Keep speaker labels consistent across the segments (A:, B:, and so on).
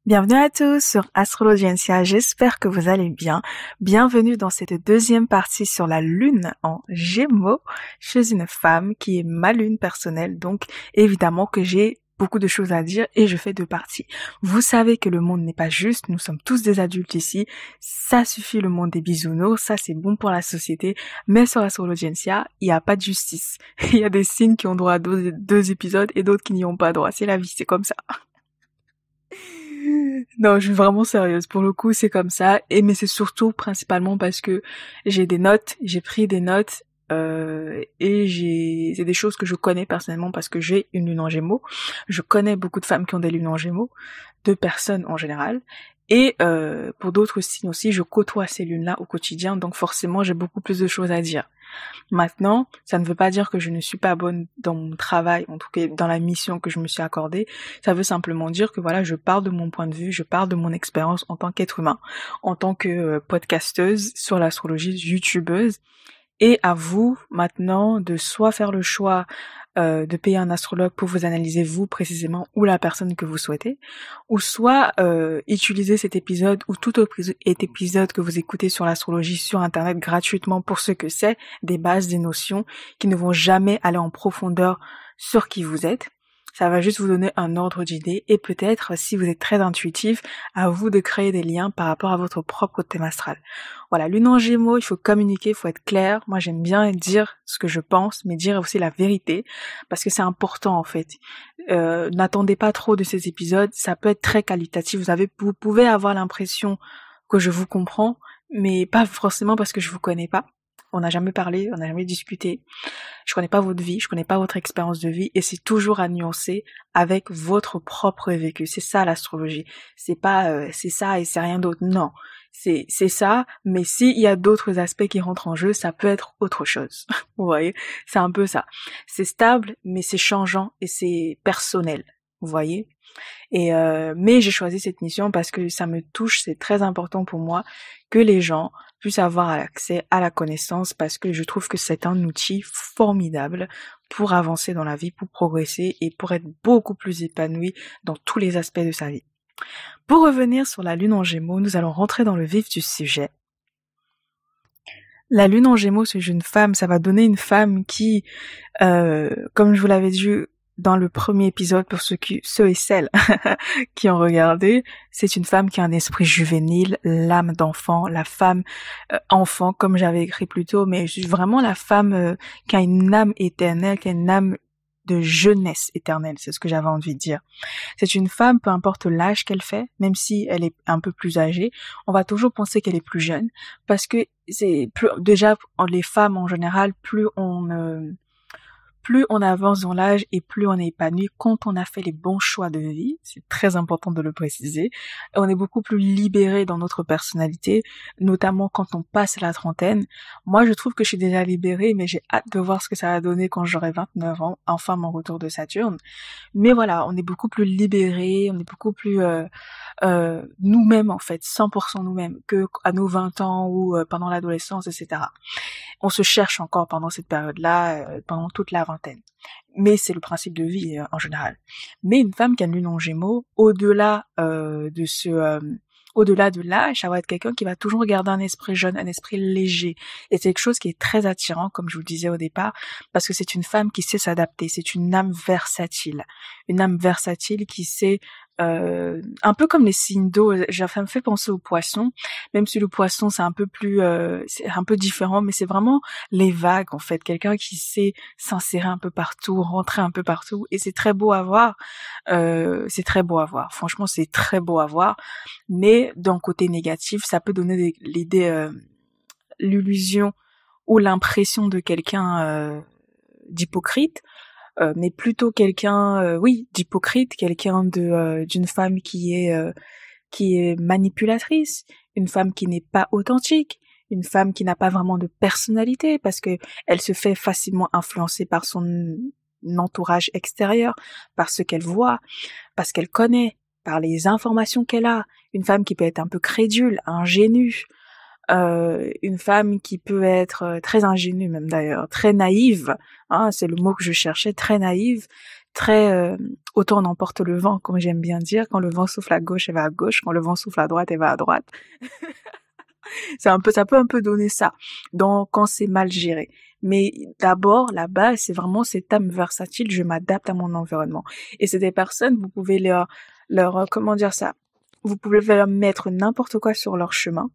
A: Bienvenue à tous sur Astrologiencia, j'espère que vous allez bien. Bienvenue dans cette deuxième partie sur la lune en Gémeaux chez une femme qui est ma lune personnelle, donc évidemment que j'ai beaucoup de choses à dire et je fais deux parties. Vous savez que le monde n'est pas juste, nous sommes tous des adultes ici, ça suffit le monde des bisounours, ça c'est bon pour la société, mais sur Astrologiencia, il n'y a pas de justice. Il y a des signes qui ont droit à deux épisodes et d'autres qui n'y ont pas droit, c'est la vie, c'est comme ça. Non, je suis vraiment sérieuse. Pour le coup, c'est comme ça. Mais c'est surtout principalement parce que j'ai pris des notes, c'est des choses que je connais personnellement parce que j'ai une lune en Gémeaux. Je connais beaucoup de femmes qui ont des lunes en Gémeaux, de personnes en général. Et pour d'autres signes aussi, je côtoie ces lunes-là au quotidien, donc forcément j'ai beaucoup plus de choses à dire. Maintenant, ça ne veut pas dire que je ne suis pas bonne dans mon travail, en tout cas dans la mission que je me suis accordée. Ça veut simplement dire que voilà, je parle de mon point de vue, je parle de mon expérience en tant qu'être humain, en tant que podcasteuse sur l'astrologie, youtubeuse. Et à vous maintenant de soit faire le choix de payer un astrologue pour vous analyser vous précisément ou la personne que vous souhaitez, ou soit utiliser cet épisode ou tout autre épisode que vous écoutez sur l'astrologie sur internet gratuitement pour ce que c'est, des bases, des notions qui ne vont jamais aller en profondeur sur qui vous êtes. Ça va juste vous donner un ordre d'idée et peut-être, si vous êtes très intuitif, à vous de créer des liens par rapport à votre propre thème astral. Voilà, lune en Gémeaux, il faut communiquer, il faut être clair. Moi, j'aime bien dire ce que je pense, mais dire aussi la vérité, parce que c'est important en fait. N'attendez pas trop de ces épisodes, ça peut être très qualitatif. Vous pouvez avoir l'impression que je vous comprends, mais pas forcément parce que je vous connais pas. On n'a jamais parlé, on n'a jamais discuté. Je connais pas votre vie, je connais pas votre expérience de vie, et c'est toujours à nuancer avec votre propre vécu. C'est ça l'astrologie. C'est pas c'est ça et c'est rien d'autre. Non, c'est ça. Mais s'il y a d'autres aspects qui rentrent en jeu, ça peut être autre chose. Vous voyez, c'est un peu ça. C'est stable, mais c'est changeant et c'est personnel. Vous voyez. Et mais j'ai choisi cette mission parce que ça me touche, c'est très important pour moi que les gens puissent avoir accès à la connaissance parce que je trouve que c'est un outil formidable pour avancer dans la vie, pour progresser et pour être beaucoup plus épanoui dans tous les aspects de sa vie. Pour revenir sur la lune en Gémeaux, nous allons rentrer dans le vif du sujet. La lune en Gémeaux, c'est une femme, ça va donner une femme qui, comme je vous l'avais dit dans le premier épisode pour ceux et celles qui ont regardé, c'est une femme qui a un esprit juvénile, l'âme d'enfant, la femme enfant comme j'avais écrit plus tôt, mais vraiment la femme qui a une âme éternelle, qui a une âme de jeunesse éternelle, c'est ce que j'avais envie de dire. C'est une femme, peu importe l'âge qu'elle fait, même si elle est un peu plus âgée, on va toujours penser qu'elle est plus jeune, parce que c'est déjà les femmes en général, plus on avance dans l'âge et plus on est épanoui quand on a fait les bons choix de vie, c'est très important de le préciser. On est beaucoup plus libéré dans notre personnalité, notamment quand on passe la trentaine. Moi, je trouve que je suis déjà libérée, mais j'ai hâte de voir ce que ça va donner quand j'aurai 29 ans, enfin mon retour de Saturne. Mais voilà, on est beaucoup plus libéré, on est beaucoup plus nous-mêmes en fait, 100% nous-mêmes, que à nos 20 ans ou pendant l'adolescence, etc. On se cherche encore pendant cette période-là, pendant toute la vingtaine. Mais c'est le principe de vie en général. Mais une femme qui a une lune en Gémeaux, au-delà de l'âge, ça va être quelqu'un qui va toujours garder un esprit jeune, un esprit léger. Et c'est quelque chose qui est très attirant, comme je vous le disais au départ, parce que c'est une femme qui sait s'adapter, c'est une âme versatile. Une âme versatile qui sait un peu comme les signes d'eau, ça me fait penser au poisson, même si le poisson c'est un peu plus c'est un peu différent, mais c'est vraiment les vagues en fait, quelqu'un qui sait s'insérer un peu partout, rentrer un peu partout, et c'est très beau à voir. Franchement c'est très beau à voir, mais d'un côté négatif ça peut donner l'idée, l'illusion ou l'impression de quelqu'un d'hypocrite, mais plutôt quelqu'un, d'hypocrite, quelqu'un d'une femme qui est manipulatrice, une femme qui n'est pas authentique, une femme qui n'a pas vraiment de personnalité parce que elle se fait facilement influencer par son entourage extérieur, par ce qu'elle voit, parce qu'elle connaît, par les informations qu'elle a, une femme qui peut être un peu crédule, ingénue, une femme qui peut être très ingénue même d'ailleurs, très naïve, hein, c'est le mot que je cherchais, très naïve, très autant on emporte le vent, comme j'aime bien dire. Quand le vent souffle à gauche, elle va à gauche. Quand le vent souffle à droite, elle va à droite. Ça peut un peu donner ça quand c'est mal géré. Mais d'abord, la base, c'est vraiment cette âme versatile. Je m'adapte à mon environnement. Et c'est des personnes, vous pouvez comment dire ça? Vous pouvez leur mettre n'importe quoi sur leur chemin.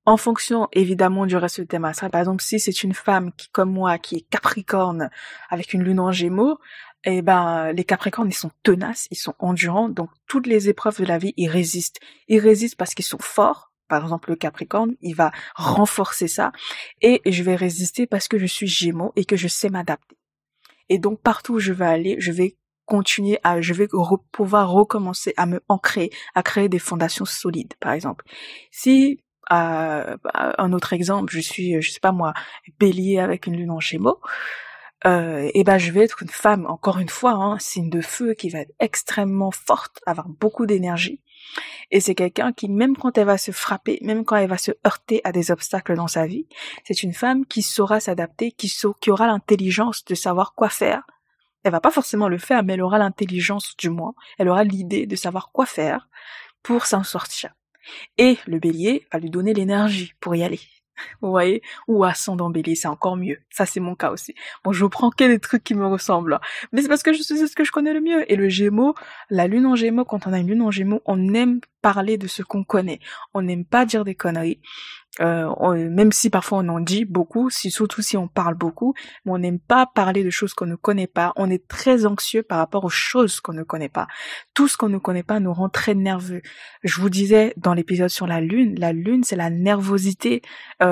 A: En fonction, évidemment, du reste du thème astral. Par exemple, si c'est une femme qui, comme moi, qui est Capricorne, avec une lune en Gémeaux, eh ben, les Capricornes, ils sont tenaces, ils sont endurants, donc toutes les épreuves de la vie, ils résistent. Ils résistent parce qu'ils sont forts. Par exemple, le Capricorne, il va renforcer ça. Et je vais résister parce que je suis Gémeaux et que je sais m'adapter. Et donc, partout où je vais aller, je vais pouvoir recommencer à me ancrer, à créer des fondations solides, par exemple. Si, un autre exemple, je sais pas moi, Bélier avec une lune en Gémeaux, et ben je vais être une femme, encore une fois, signe de feu qui va être extrêmement forte, avoir beaucoup d'énergie. Et c'est quelqu'un qui, même quand elle va se frapper, même quand elle va se heurter à des obstacles dans sa vie, c'est une femme qui saura s'adapter, qui aura l'intelligence de savoir quoi faire. Elle va pas forcément le faire, mais elle aura l'intelligence du moins. Elle aura l'idée de savoir quoi faire pour s'en sortir. Et le bélier va lui donner l'énergie pour y aller. Vous voyez? Ou ascendant bélier, c'est encore mieux. Ça, c'est mon cas aussi. Bon, je prends que des trucs qui me ressemblent. Mais c'est parce que c'est ce que je connais le mieux. Et le Gémeaux, la lune en Gémeaux, quand on a une lune en Gémeaux, on aime parler de ce qu'on connaît. On n'aime pas dire des conneries. Même si parfois on en dit beaucoup, surtout si on parle beaucoup, mais on n'aime pas parler de choses qu'on ne connaît pas. On est très anxieux par rapport aux choses qu'on ne connaît pas. Tout ce qu'on ne connaît pas nous rend très nerveux. Je vous disais dans l'épisode sur la lune c'est la nervosité, c'est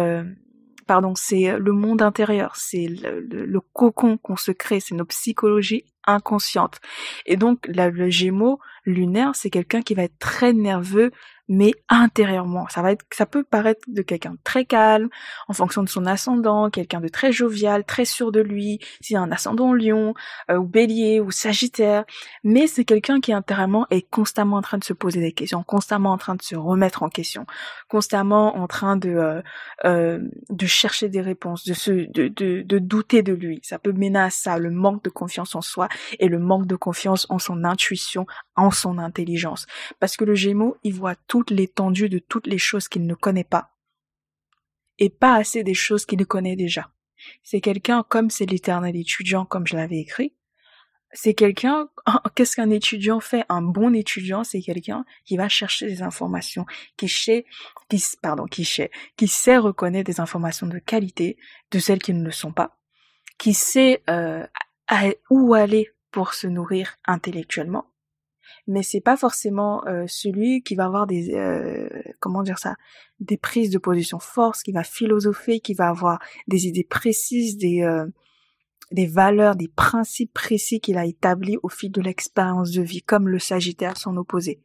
A: le monde intérieur, c'est le cocon qu'on se crée, c'est nos psychologies inconscientes. Et donc le Gémeaux lunaire, c'est quelqu'un qui va être très nerveux, mais intérieurement. Ça peut paraître de quelqu'un de très calme, en fonction de son ascendant, quelqu'un de très jovial, très sûr de lui, s'il a un ascendant Lion, ou Bélier, ou Sagittaire, mais c'est quelqu'un qui intérieurement est constamment en train de se poser des questions, constamment en train de se remettre en question, constamment en train de chercher des réponses, de douter de lui. Ça peut mener à ça, le manque de confiance en soi et le manque de confiance en son intuition, en son intelligence. Parce que le Gémeaux, il voit toute l'étendue de toutes les choses qu'il ne connaît pas. Et pas assez des choses qu'il connaît déjà. C'est quelqu'un, comme c'est l'éternel étudiant, comme je l'avais écrit, c'est quelqu'un, qu'est-ce qu'un étudiant fait? Un bon étudiant, c'est quelqu'un qui va chercher des informations, qui sait reconnaître des informations de qualité, de celles qui ne le sont pas, qui sait où aller pour se nourrir intellectuellement. Mais c'est pas forcément celui qui va avoir des prises de position fortes, qui va philosopher, qui va avoir des idées précises, des valeurs, des principes précis qu'il a établis au fil de l'expérience de vie, comme le Sagittaire, son opposé.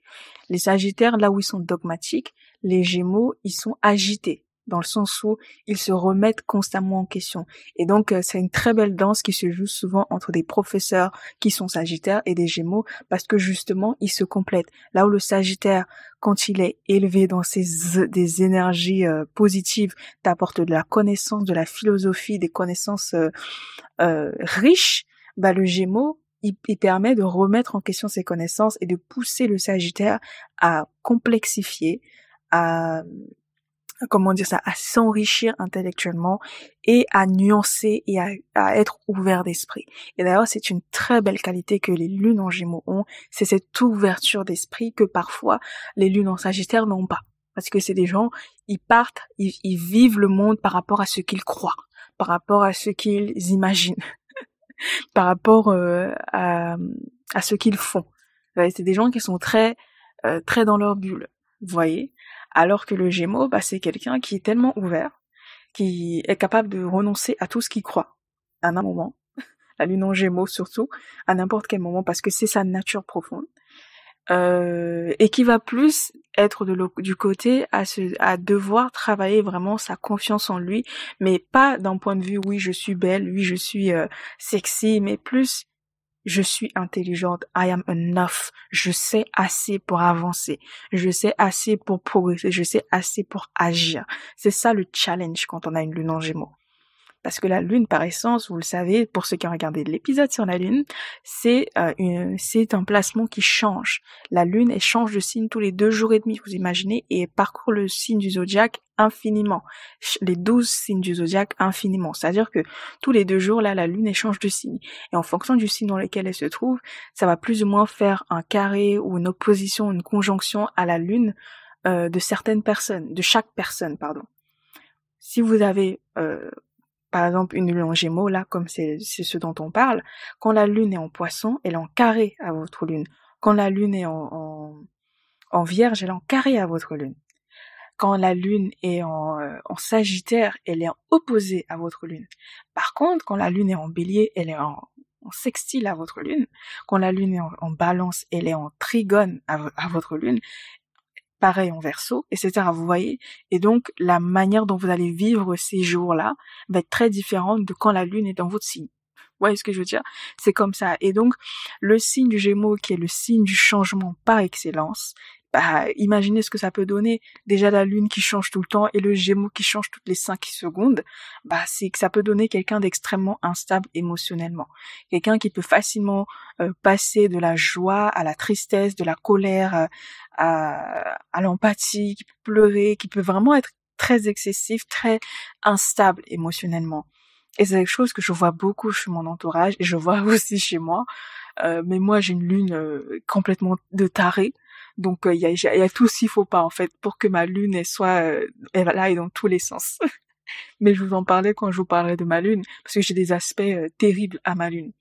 A: Les Sagittaires, là où ils sont dogmatiques, les Gémeaux, ils sont agités, dans le sens où ils se remettent constamment en question. Et donc, c'est une très belle danse qui se joue souvent entre des professeurs qui sont Sagittaires et des Gémeaux, parce que justement, ils se complètent. Là où le Sagittaire, quand il est élevé dans des énergies positives, t'apporte de la connaissance, de la philosophie, des connaissances riches, le Gémeaux, il permet de remettre en question ses connaissances et de pousser le Sagittaire à complexifier, à s'enrichir intellectuellement et à nuancer et à être ouvert d'esprit. Et d'ailleurs, c'est une très belle qualité que les lunes en Gémeaux ont, c'est cette ouverture d'esprit que parfois les lunes en Sagittaire n'ont pas. Parce que c'est des gens, ils vivent le monde par rapport à ce qu'ils croient, par rapport à ce qu'ils imaginent, par rapport à ce qu'ils font. C'est des gens qui sont très très dans leur bulle, vous voyez. Alors que le Gémeaux, c'est quelqu'un qui est tellement ouvert, qui est capable de renoncer à tout ce qu'il croit, à un moment, la lune en Gémeaux surtout, à n'importe quel moment, parce que c'est sa nature profonde, et qui va plus être du côté à devoir travailler vraiment sa confiance en lui, mais pas d'un point de vue, oui, je suis belle, oui, je suis sexy, mais plus je suis intelligente, I am enough, je sais assez pour avancer, je sais assez pour progresser, je sais assez pour agir. C'est ça le challenge quand on a une lune en Gémeaux. Parce que la lune, par essence, vous le savez, pour ceux qui ont regardé l'épisode sur la lune, c'est un placement qui change. La lune, elle change de signe tous les 2 jours et demi, vous imaginez, et elle parcourt le signe du zodiaque infiniment. Les 12 signes du zodiaque infiniment. C'est-à-dire que tous les 2 jours, là, la lune, elle change de signe. Et en fonction du signe dans lequel elle se trouve, ça va plus ou moins faire un carré ou une opposition, une conjonction à la lune de certaines personnes, de chaque personne, pardon. Si vous avez par exemple une lune en Gémeaux, là, comme c'est ce dont on parle, quand la lune est en Poisson, elle est en carré à votre lune. Quand la lune est en Vierge, elle est en carré à votre lune. Quand la lune est en Sagittaire, elle est en opposé à votre lune. Par contre, quand la lune est en Bélier, elle est en sextile à votre lune. Quand la lune est en Balance, elle est en trigone à votre lune. Pareil en Verseau, etc. Vous voyez? Et donc, la manière dont vous allez vivre ces jours-là va être très différente de quand la lune est dans votre signe. Vous voyez ce que je veux dire? C'est comme ça. Et donc, le signe du Gémeaux, qui est le signe du changement par excellence, bah, imaginez ce que ça peut donner. Déjà la lune qui change tout le temps et le Gémeaux qui change toutes les 5 secondes, bah, c'est que ça peut donner quelqu'un d'extrêmement instable émotionnellement. Quelqu'un qui peut facilement passer de la joie à la tristesse, de la colère à l'empathie, qui peut pleurer, qui peut vraiment être très excessif, très instable émotionnellement. Et c'est quelque chose que je vois beaucoup chez mon entourage et je vois aussi chez moi. Mais moi, j'ai une lune complètement de taré. Donc, il y a tout ce qu'il faut pas, en fait, pour que ma lune, elle aille dans tous les sens. Mais je vous en parlais quand je vous parlerai de ma lune, parce que j'ai des aspects terribles à ma lune.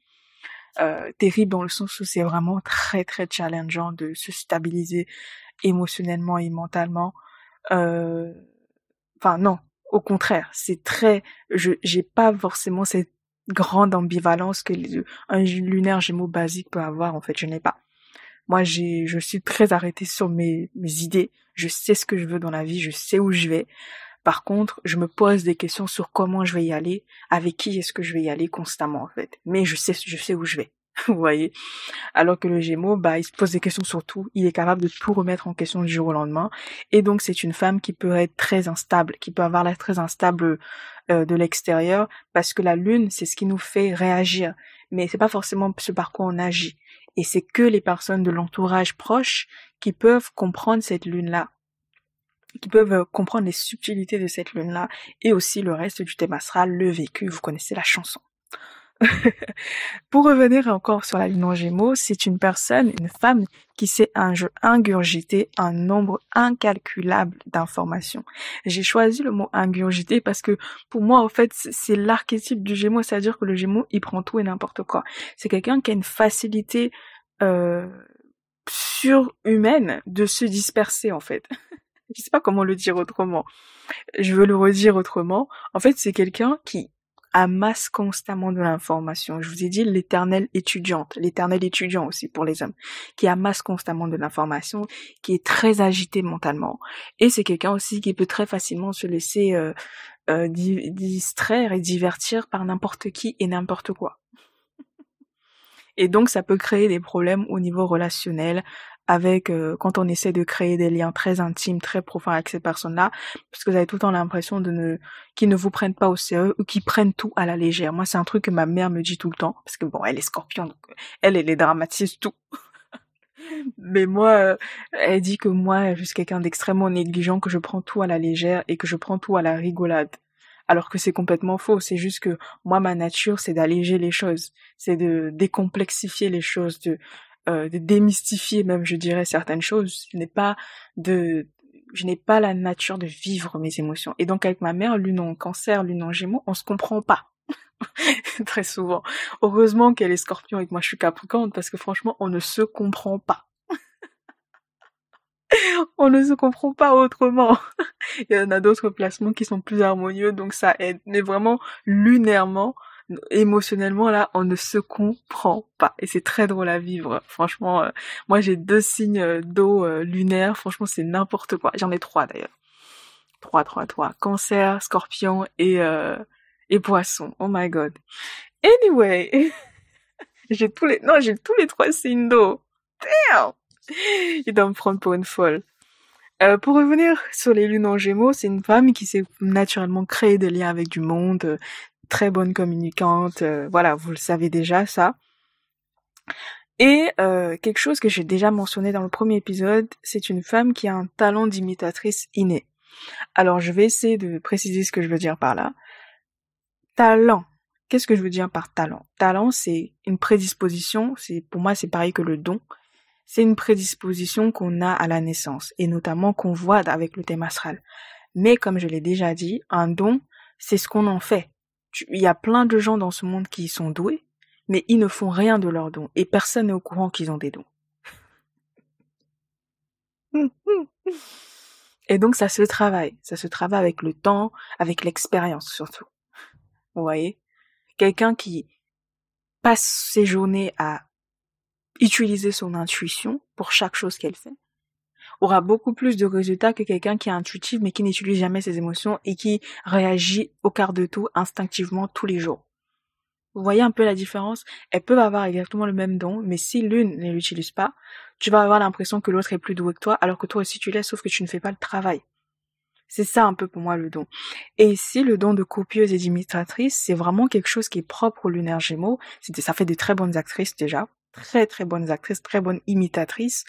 A: Terrible dans le sens où c'est vraiment très, très challengeant de se stabiliser émotionnellement et mentalement. Enfin, non. Au contraire, c'est j'ai pas forcément cette grande ambivalence que un lunaire Gémeaux basique peut avoir, en fait, je n'ai pas. Moi, je suis très arrêtée sur mes idées. Je sais ce que je veux dans la vie, je sais où je vais. Par contre, je me pose des questions sur comment je vais y aller, avec qui est-ce que je vais y aller constamment, en fait. Mais je sais où je vais. Vous voyez? Alors que le Gémeaux, bah, il se pose des questions sur tout. Il est capable de tout remettre en question du jour au lendemain. Et donc, c'est une femme qui peut être très instable, qui peut avoir l'air très instable de l'extérieur, parce que la lune, c'est ce qui nous fait réagir. Mais c'est pas forcément ce par quoi on agit. Et c'est que les personnes de l'entourage proche qui peuvent comprendre cette lune-là, qui peuvent comprendre les subtilités de cette lune-là, et aussi le reste du thème astral, le vécu, vous connaissez la chanson. Pour revenir encore sur la lune en Gémeaux, c'est une femme qui sait ingurgiter un nombre incalculable d'informations. J'ai choisi le mot ingurgiter parce que pour moi, en fait, c'est l'archétype du Gémeaux, c'est-à-dire que le Gémeaux, il prend tout et n'importe quoi. C'est quelqu'un qui a une facilité surhumaine de se disperser, en fait. Je sais pas comment le dire autrement. Je veux le redire autrement. En fait, c'est quelqu'un qui amasse constamment de l'information. Je vous ai dit l'éternel étudiant aussi pour les hommes, qui amasse constamment de l'information, qui est très agité mentalement. Et c'est quelqu'un aussi qui peut très facilement se laisser distraire et divertir par n'importe qui et n'importe quoi. Et donc ça peut créer des problèmes au niveau relationnel avec quand on essaie de créer des liens très intimes, très profonds avec ces personnes-là, parce que vous avez tout le temps l'impression qu'ils ne vous prennent pas au sérieux ou qu'ils prennent tout à la légère. Moi, c'est un truc que ma mère me dit tout le temps, parce que bon, elle est Scorpion, donc elle les dramatise tout. Mais moi, elle dit que moi, je suis quelqu'un d'extrêmement négligent, que je prends tout à la légère et que je prends tout à la rigolade. Alors que c'est complètement faux, c'est juste que moi, ma nature, c'est d'alléger les choses, c'est de décomplexifier les choses, de démystifier même, je dirais, certaines choses. Je n'ai pas la nature de vivre mes émotions. Et donc avec ma mère, lune en Cancer, lune en Gémeaux, on se comprend pas. Très souvent. Heureusement qu'elle est Scorpion et que moi je suis Capricorne, parce que franchement, on ne se comprend pas. On ne se comprend pas autrement. Il y en a d'autres placements qui sont plus harmonieux, donc ça aide. Mais vraiment, lunairement, émotionnellement, là, on ne se comprend pas. Et c'est très drôle à vivre. Franchement, moi j'ai 2 signes d'eau lunaire. Franchement, c'est n'importe quoi. J'en ai 3 d'ailleurs. 3. Cancer, Scorpion et Poisson. Oh my god. Anyway. j'ai tous les 3 signes d'eau. Damn! Il doit me prendre pour une folle. Pour revenir sur les lunes en Gémeaux, c'est une femme qui sait naturellement créer des liens avec du monde, très bonne communicante, voilà, vous le savez déjà ça. Et quelque chose que j'ai déjà mentionné dans le premier épisode, c'est une femme qui a un talent d'imitatrice inné. Alors je vais essayer de préciser ce que je veux dire par là. Talent. Qu'est-ce que je veux dire par talent? Talent, c'est une prédisposition, pour moi c'est pareil que le don. C'est une prédisposition qu'on a à la naissance, et notamment qu'on voit avec le thème astral. Mais comme je l'ai déjà dit, un don, c'est ce qu'on en fait. Il y a plein de gens dans ce monde qui sont doués, mais ils ne font rien de leurs dons, et personne n'est au courant qu'ils ont des dons. Et donc ça se travaille avec le temps, avec l'expérience surtout. Vous voyez? Quelqu'un qui passe ses journées à utiliser son intuition pour chaque chose qu'elle fait aura beaucoup plus de résultats que quelqu'un qui est intuitif mais qui n'utilise jamais ses émotions et qui réagit au quart de tour instinctivement tous les jours. Vous voyez un peu la différence? Elles peuvent avoir exactement le même don, mais si l'une ne l'utilise pas, tu vas avoir l'impression que l'autre est plus doué que toi, alors que toi aussi tu l'es, sauf que tu ne fais pas le travail. C'est ça un peu pour moi le don. Et ici, le don de copieuse et d'imitatrice, c'est vraiment quelque chose qui est propre au lunaire Gémeaux. Ça fait de très bonnes actrices déjà, très très bonnes actrices, très bonnes imitatrices.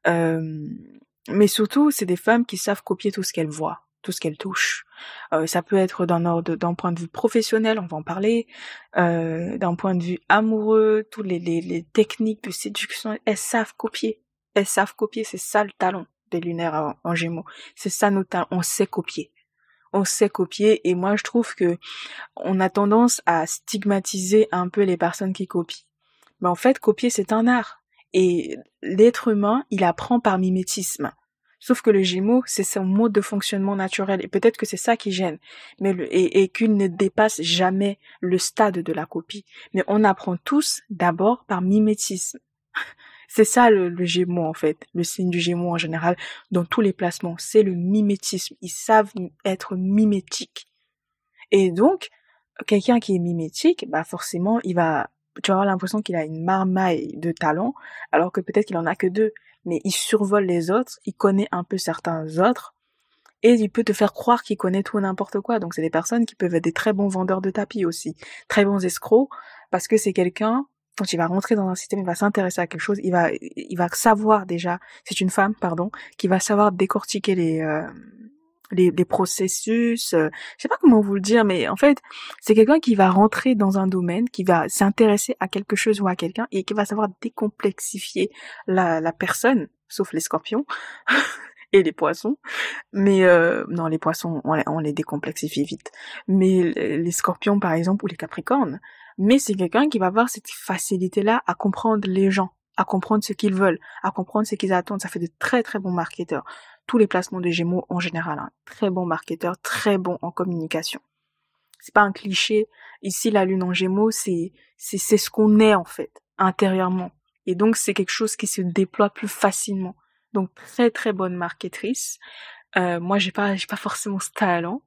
A: Mais surtout, c'est des femmes qui savent copier tout ce qu'elles voient, tout ce qu'elles touchent. Ça peut être d'un point de vue professionnel, on va en parler, d'un point de vue amoureux, tous les techniques de séduction, elles savent copier. Elles savent copier, c'est ça le talent des lunaires en Gémeaux. C'est ça notre talent, on sait copier. On sait copier, et moi je trouve que on a tendance à stigmatiser un peu les personnes qui copient. Mais en fait, copier c'est un art. Et l'être humain, il apprend par mimétisme. Sauf que le Gémeaux, c'est son mode de fonctionnement naturel. Et peut-être que c'est ça qui gêne. Et qu'il ne dépasse jamais le stade de la copie. Mais on apprend tous d'abord par mimétisme. C'est ça le Gémeaux en fait. Le signe du Gémeaux en général, dans tous les placements. C'est le mimétisme. Ils savent être mimétiques. Et donc, quelqu'un qui est mimétique, bah forcément, tu vas avoir l'impression qu'il a une marmaille de talent, alors que peut-être qu'il en a que 2. Mais il survole les autres, il connaît un peu certains autres, et il peut te faire croire qu'il connaît tout et n'importe quoi. Donc c'est des personnes qui peuvent être des très bons vendeurs de tapis aussi, très bons escrocs, parce que c'est quelqu'un, quand il va rentrer dans un système, il va s'intéresser à quelque chose, il va savoir déjà, c'est une femme, pardon, qui va savoir décortiquer les processus, je sais pas comment vous le dire, mais en fait, c'est quelqu'un qui va rentrer dans un domaine, qui va s'intéresser à quelque chose ou à quelqu'un, et qui va savoir décomplexifier la personne, sauf les scorpions, et les poissons. Mais non, les poissons, on les décomplexifie vite. Mais les scorpions, par exemple, ou les capricornes. Mais c'est quelqu'un qui va avoir cette facilité-là à comprendre les gens, à comprendre ce qu'ils veulent, à comprendre ce qu'ils attendent. Ça fait de très très bons marketeurs. Tous les placements de Gémeaux en général, hein. Très bons marketeurs, très bons en communication. C'est pas un cliché. Ici, la lune en Gémeaux, c'est ce qu'on est en fait, intérieurement. Et donc, c'est quelque chose qui se déploie plus facilement. Donc, très très bonne marketrice. Moi, j'ai pas forcément ce talent.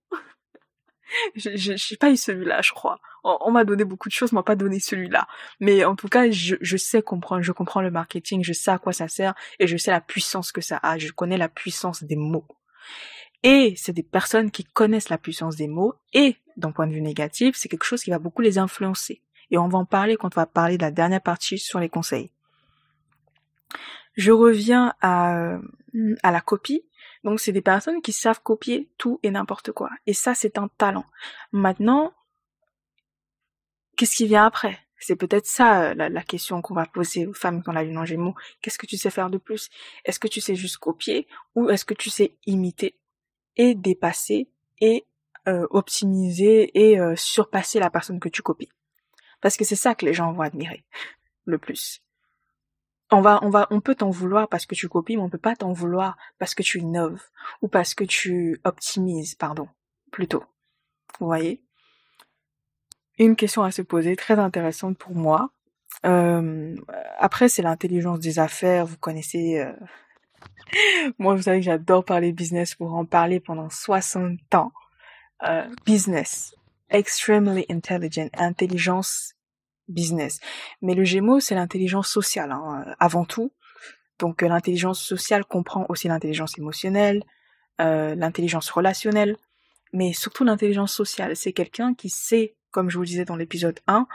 A: J'ai pas eu celui-là, je crois. On m'a donné beaucoup de choses, on m'a pas donné celui-là. Mais en tout cas, je sais comprendre, je comprends le marketing, je sais à quoi ça sert, et je sais la puissance que ça a. Je connais la puissance des mots. Et c'est des personnes qui connaissent la puissance des mots, et d'un point de vue négatif, c'est quelque chose qui va beaucoup les influencer. Et on va en parler quand on va parler de la dernière partie sur les conseils. Je reviens à la copie. Donc c'est des personnes qui savent copier tout et n'importe quoi. Et ça, c'est un talent. Maintenant, qu'est-ce qui vient après? C'est peut-être ça la question qu'on va poser aux femmes qui ont la lune en Gémeaux. Qu'est-ce que tu sais faire de plus? Est-ce que tu sais juste copier, ou est-ce que tu sais imiter et dépasser et optimiser et surpasser la personne que tu copies? Parce que c'est ça que les gens vont admirer le plus. On peut t'en vouloir parce que tu copies, mais on peut pas t'en vouloir parce que tu innoves, ou parce que tu optimises, plutôt. Vous voyez? Une question à se poser, très intéressante pour moi. Après, c'est l'intelligence des affaires, vous connaissez, moi, vous savez que j'adore parler business, pour en parler pendant 60 ans. Business. Extremely intelligent. Intelligence business. Mais le Gémeaux, c'est l'intelligence sociale, hein, avant tout. Donc l'intelligence sociale comprend aussi l'intelligence émotionnelle, l'intelligence relationnelle, mais surtout l'intelligence sociale. C'est quelqu'un qui sait comme je vous le disais dans l'épisode 1,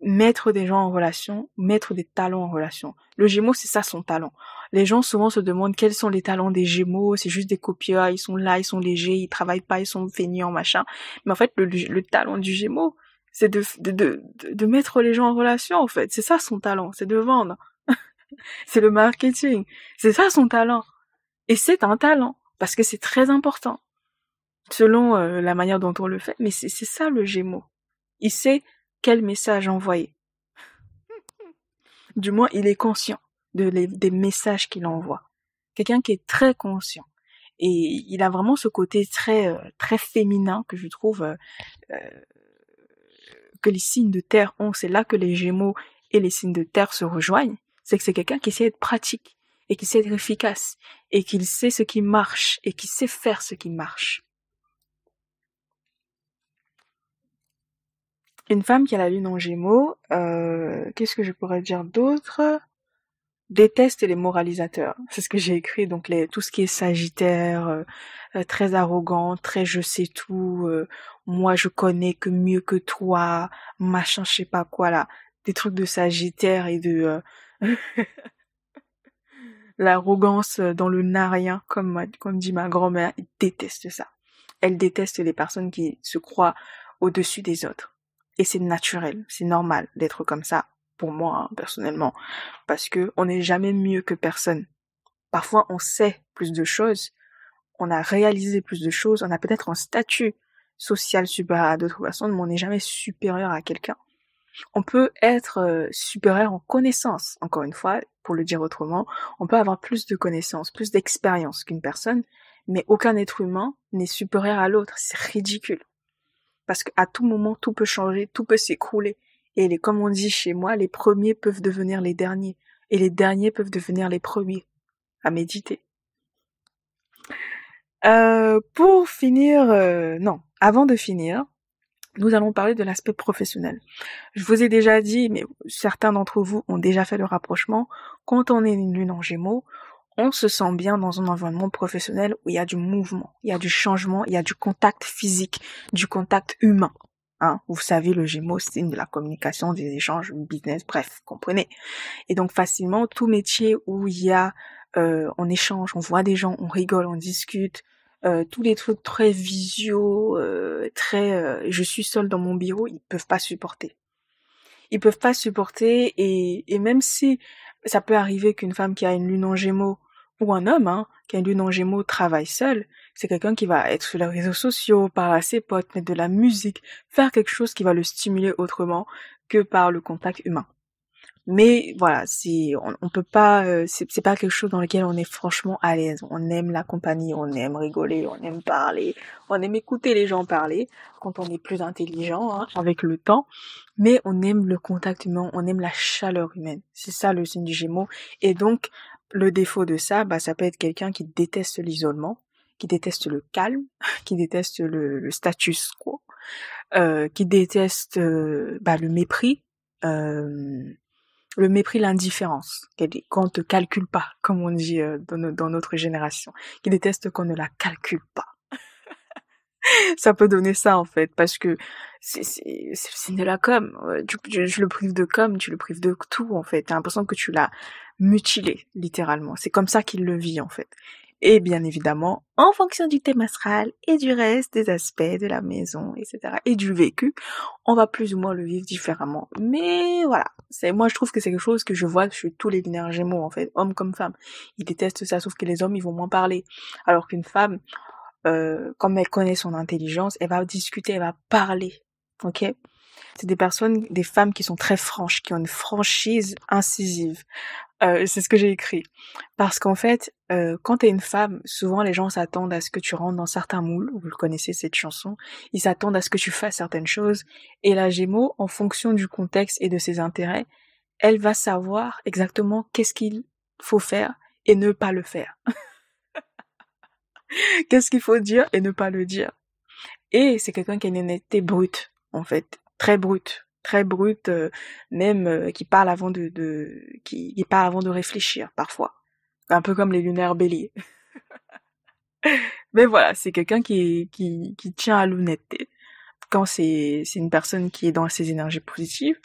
A: mettre des gens en relation, mettre des talents en relation. Le Gémeaux, c'est ça son talent. Les gens souvent se demandent quels sont les talents des Gémeaux, c'est juste des copieurs, ils sont là, ils sont légers, ils travaillent pas, ils sont feignants, machin. Mais en fait, le talent du Gémeaux, c'est de mettre les gens en relation, en fait. C'est ça son talent, c'est de vendre. C'est le marketing. C'est ça son talent. Et c'est un talent, parce que c'est très important, selon la manière dont on le fait. Mais c'est ça le Gémeaux. Il sait quel message envoyer. Du moins, il est conscient des messages qu'il envoie. Quelqu'un qui est très conscient. Et il a vraiment ce côté très féminin que je trouve que les signes de terre ont. C'est là que les Gémeaux et les signes de terre se rejoignent. C'est que c'est quelqu'un qui sait être pratique et qui sait être efficace et qui sait ce qui marche et qui sait faire ce qui marche. Une femme qui a la lune en Gémeaux, qu'est-ce que je pourrais dire d'autre? Déteste les moralisateurs. C'est ce que j'ai écrit, donc tout ce qui est Sagittaire, très arrogant, très je sais tout, moi je connais que mieux que toi, machin je sais pas quoi là. Des trucs de Sagittaire et de l'arrogance dans le narien, comme dit ma grand-mère, elle déteste ça. Elle déteste les personnes qui se croient au-dessus des autres. Et c'est naturel, c'est normal d'être comme ça, pour moi, hein, personnellement, parce que on n'est jamais mieux que personne. Parfois, on sait plus de choses, on a réalisé plus de choses, on a peut-être un statut social supérieur à d'autres personnes, mais on n'est jamais supérieur à quelqu'un. On peut être supérieur en connaissances, encore une fois, pour le dire autrement, on peut avoir plus de connaissances, plus d'expérience qu'une personne, mais aucun être humain n'est supérieur à l'autre, c'est ridicule. Parce qu'à tout moment, tout peut changer, tout peut s'écrouler. Et comme on dit chez moi, les premiers peuvent devenir les derniers. Et les derniers peuvent devenir les premiers. À méditer. Pour finir, non, avant de finir, nous allons parler de l'aspect professionnel. Je vous ai déjà dit, mais certains d'entre vous ont déjà fait le rapprochement, quand on est une lune en Gémeaux, on se sent bien dans un environnement professionnel où il y a du mouvement, il y a du changement, il y a du contact physique, du contact humain. Hein, vous savez, le Gémeaux, c'est de la communication, des échanges, business, bref, comprenez. Et donc facilement, tout métier où il y a, on échange, on voit des gens, on rigole, on discute, tous les trucs très visio, je suis seule dans mon bureau, ils peuvent pas supporter. Ils peuvent pas supporter et même si ça peut arriver qu'une femme qui a une lune en Gémeaux ou un homme qui a une lune en Gémeaux travaille seul, c'est quelqu'un qui va être sur les réseaux sociaux, parler à ses potes, mettre de la musique, faire quelque chose qui va le stimuler autrement que par le contact humain. Mais voilà, on peut pas, c'est pas quelque chose dans lequel on est franchement à l'aise. On aime la compagnie, on aime rigoler, on aime parler, on aime écouter les gens parler quand on est plus intelligent avec le temps. Mais on aime le contact humain, on aime la chaleur humaine. C'est ça le signe du Gémeaux. Et donc le défaut de ça, ça peut être quelqu'un qui déteste l'isolement, qui déteste le calme, qui déteste le status quo, qui déteste le mépris. Le mépris, l'indifférence, qu'on te calcule pas, comme on dit dans notre génération, qui déteste qu'on ne la calcule pas. Ça peut donner ça en fait, parce que c'est de la com. Je le prive de com, tu le prives de tout en fait. T'as l'impression que tu l'as mutilé littéralement. C'est comme ça qu'il le vit en fait. Et bien évidemment, en fonction du thème astral et du reste des aspects de la maison, etc. et du vécu, on va plus ou moins le vivre différemment. Mais voilà, moi je trouve que c'est quelque chose que je vois chez tous les binaires Gémeaux en fait, hommes comme femmes. Ils détestent ça, sauf que les hommes ils vont moins parler. Alors qu'une femme, comme elle connaît son intelligence, elle va discuter, elle va parler. Ok? C'est des femmes qui sont très franches, qui ont une franchise incisive. C'est ce que j'ai écrit. Parce qu'en fait, quand t'es une femme, souvent les gens s'attendent à ce que tu rentres dans certains moules. Vous le connaissez cette chanson. Ils s'attendent à ce que tu fasses certaines choses. Et la Gémeaux, en fonction du contexte et de ses intérêts, elle va savoir exactement qu'est-ce qu'il faut faire et ne pas le faire. Qu'est-ce qu'il faut dire et ne pas le dire. Et c'est quelqu'un qui a une honnêteté brute, en fait. Très brute, même qui parle avant qui parle avant de réfléchir, parfois. Un peu comme les lunaires béliers. Mais voilà, c'est quelqu'un qui tient à l'honnêteté. quand c'est une personne qui est dans ses énergies positives,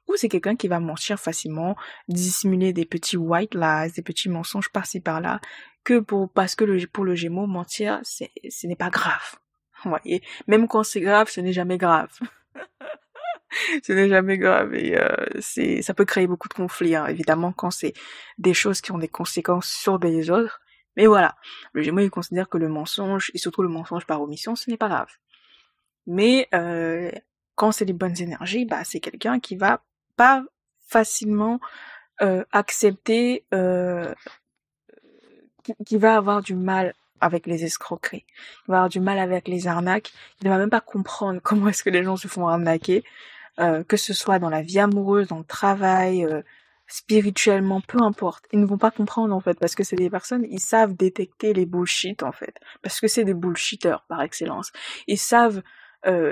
A: ou c'est quelqu'un qui va mentir facilement, dissimuler des petits white lies, des petits mensonges par-ci par-là, parce que pour le Gémeaux, mentir, ce n'est pas grave. Vous voyez, même quand c'est grave, ce n'est jamais grave. Ce n'est jamais grave et ça peut créer beaucoup de conflits, hein, évidemment, quand c'est des choses qui ont des conséquences sur des autres. Mais voilà, le Gémeaux, il considère que le mensonge, et surtout le mensonge par omission, ce n'est pas grave. Mais quand c'est les bonnes énergies, bah c'est quelqu'un qui va pas facilement accepter, qui va avoir du mal avec les escroqueries, il va avoir du mal avec les arnaques, il ne va même pas comprendre comment est-ce que les gens se font arnaquer, que ce soit dans la vie amoureuse, dans le travail, spirituellement, peu importe. Ils ne vont pas comprendre en fait, parce que c'est des personnes, ils savent détecter les bullshit en fait, parce que c'est des bullshitters par excellence. Ils savent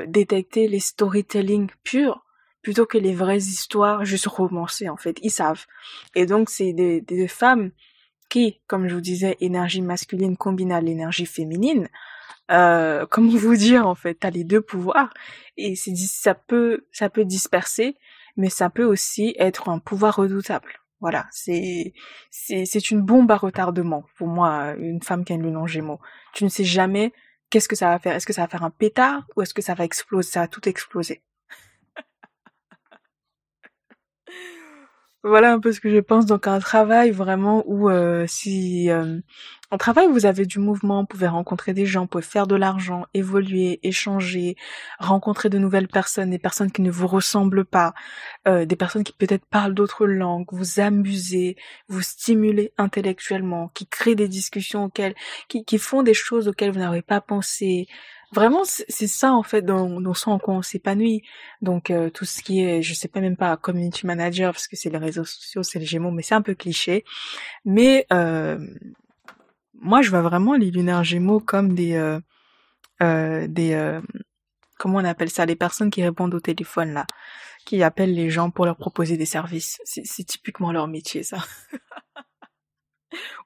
A: détecter les storytelling purs plutôt que les vraies histoires juste romancées en fait. Ils savent. Et donc c'est des femmes qui, comme je vous disais, énergie masculine combinée à l'énergie féminine. Comment vous dire en fait, t'as les deux pouvoirs et ça peut disperser, mais ça peut aussi être un pouvoir redoutable. Voilà, c'est une bombe à retardement pour moi, une femme qui a une lune en Gémeaux. Tu ne sais jamais qu'est-ce que ça va faire. Est-ce que ça va faire un pétard ou est-ce que ça va exploser, ça va tout exploser. Voilà un peu ce que je pense. Donc un travail vraiment où si en travail vous avez du mouvement, vous pouvez rencontrer des gens, vous pouvez faire de l'argent, évoluer, échanger, rencontrer de nouvelles personnes, des personnes qui ne vous ressemblent pas, des personnes qui peut-être parlent d'autres langues, vous amuser, vous stimuler intellectuellement, qui créent des discussions qui font des choses auxquelles vous n'avez pas pensé. Vraiment, c'est ça en fait dans ce en quoi on s'épanouit. Donc tout ce qui est, je sais pas même pas community manager parce que c'est les réseaux sociaux, c'est les Gémeaux, mais c'est un peu cliché. Mais moi, je vois vraiment les lunaires Gémeaux comme des comment on appelle ça, les personnes qui répondent au téléphone là, qui appellent les gens pour leur proposer des services. C'est typiquement leur métier ça.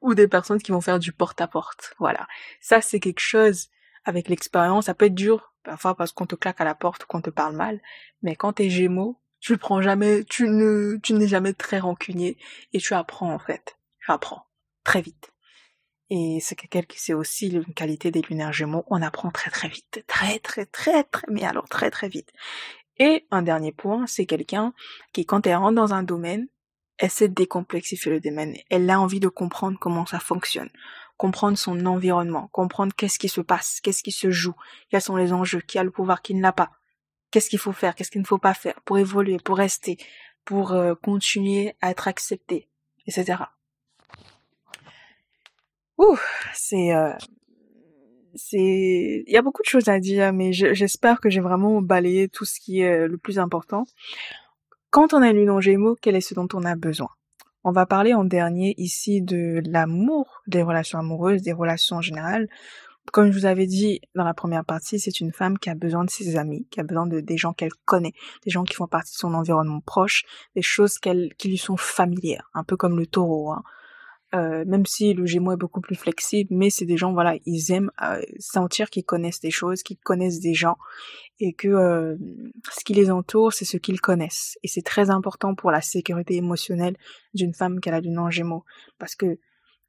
A: Ou des personnes qui vont faire du porte-à-porte. Voilà. Ça, c'est quelque chose, avec l'expérience, ça peut être dur, parfois parce qu'on te claque à la porte ou qu'on te parle mal, mais quand t'es Gémeaux, tu le prends jamais, tu n'es jamais très rancunier, et tu apprends, en fait. Tu apprends. Très vite. Et c'est aussi une qualité des lunaires Gémeaux, on apprend très très vite. Mais alors très très vite. Et un dernier point, c'est quelqu'un qui, quand elle rentre dans un domaine, essaie de décomplexifier le domaine. Elle a envie de comprendre comment ça fonctionne, comprendre son environnement, comprendre qu'est-ce qui se passe, qu'est-ce qui se joue, quels sont les enjeux, qui a le pouvoir, qui ne l'a pas, qu'est-ce qu'il faut faire, qu'est-ce qu'il ne faut pas faire pour évoluer, pour rester, pour continuer à être accepté, etc. Il y a beaucoup de choses à dire, mais j'espère que j'ai vraiment balayé tout ce qui est le plus important. Quand on a une lune en Gémeaux, quel est ce dont on a besoin? On va parler en dernier ici de l'amour, des relations amoureuses, des relations en général. Comme je vous avais dit dans la première partie, c'est une femme qui a besoin de ses amis, qui a besoin des gens qu'elle connaît, des gens qui font partie de son environnement proche, des choses qui lui sont familières, un peu comme le taureau, hein. Même si le Gémeaux est beaucoup plus flexible, mais c'est des gens, voilà, ils aiment sentir qu'ils connaissent des choses, qu'ils connaissent des gens, et que ce qui les entoure, c'est ce qu'ils connaissent. Et c'est très important pour la sécurité émotionnelle d'une femme qui a la lune en Gémeaux, parce que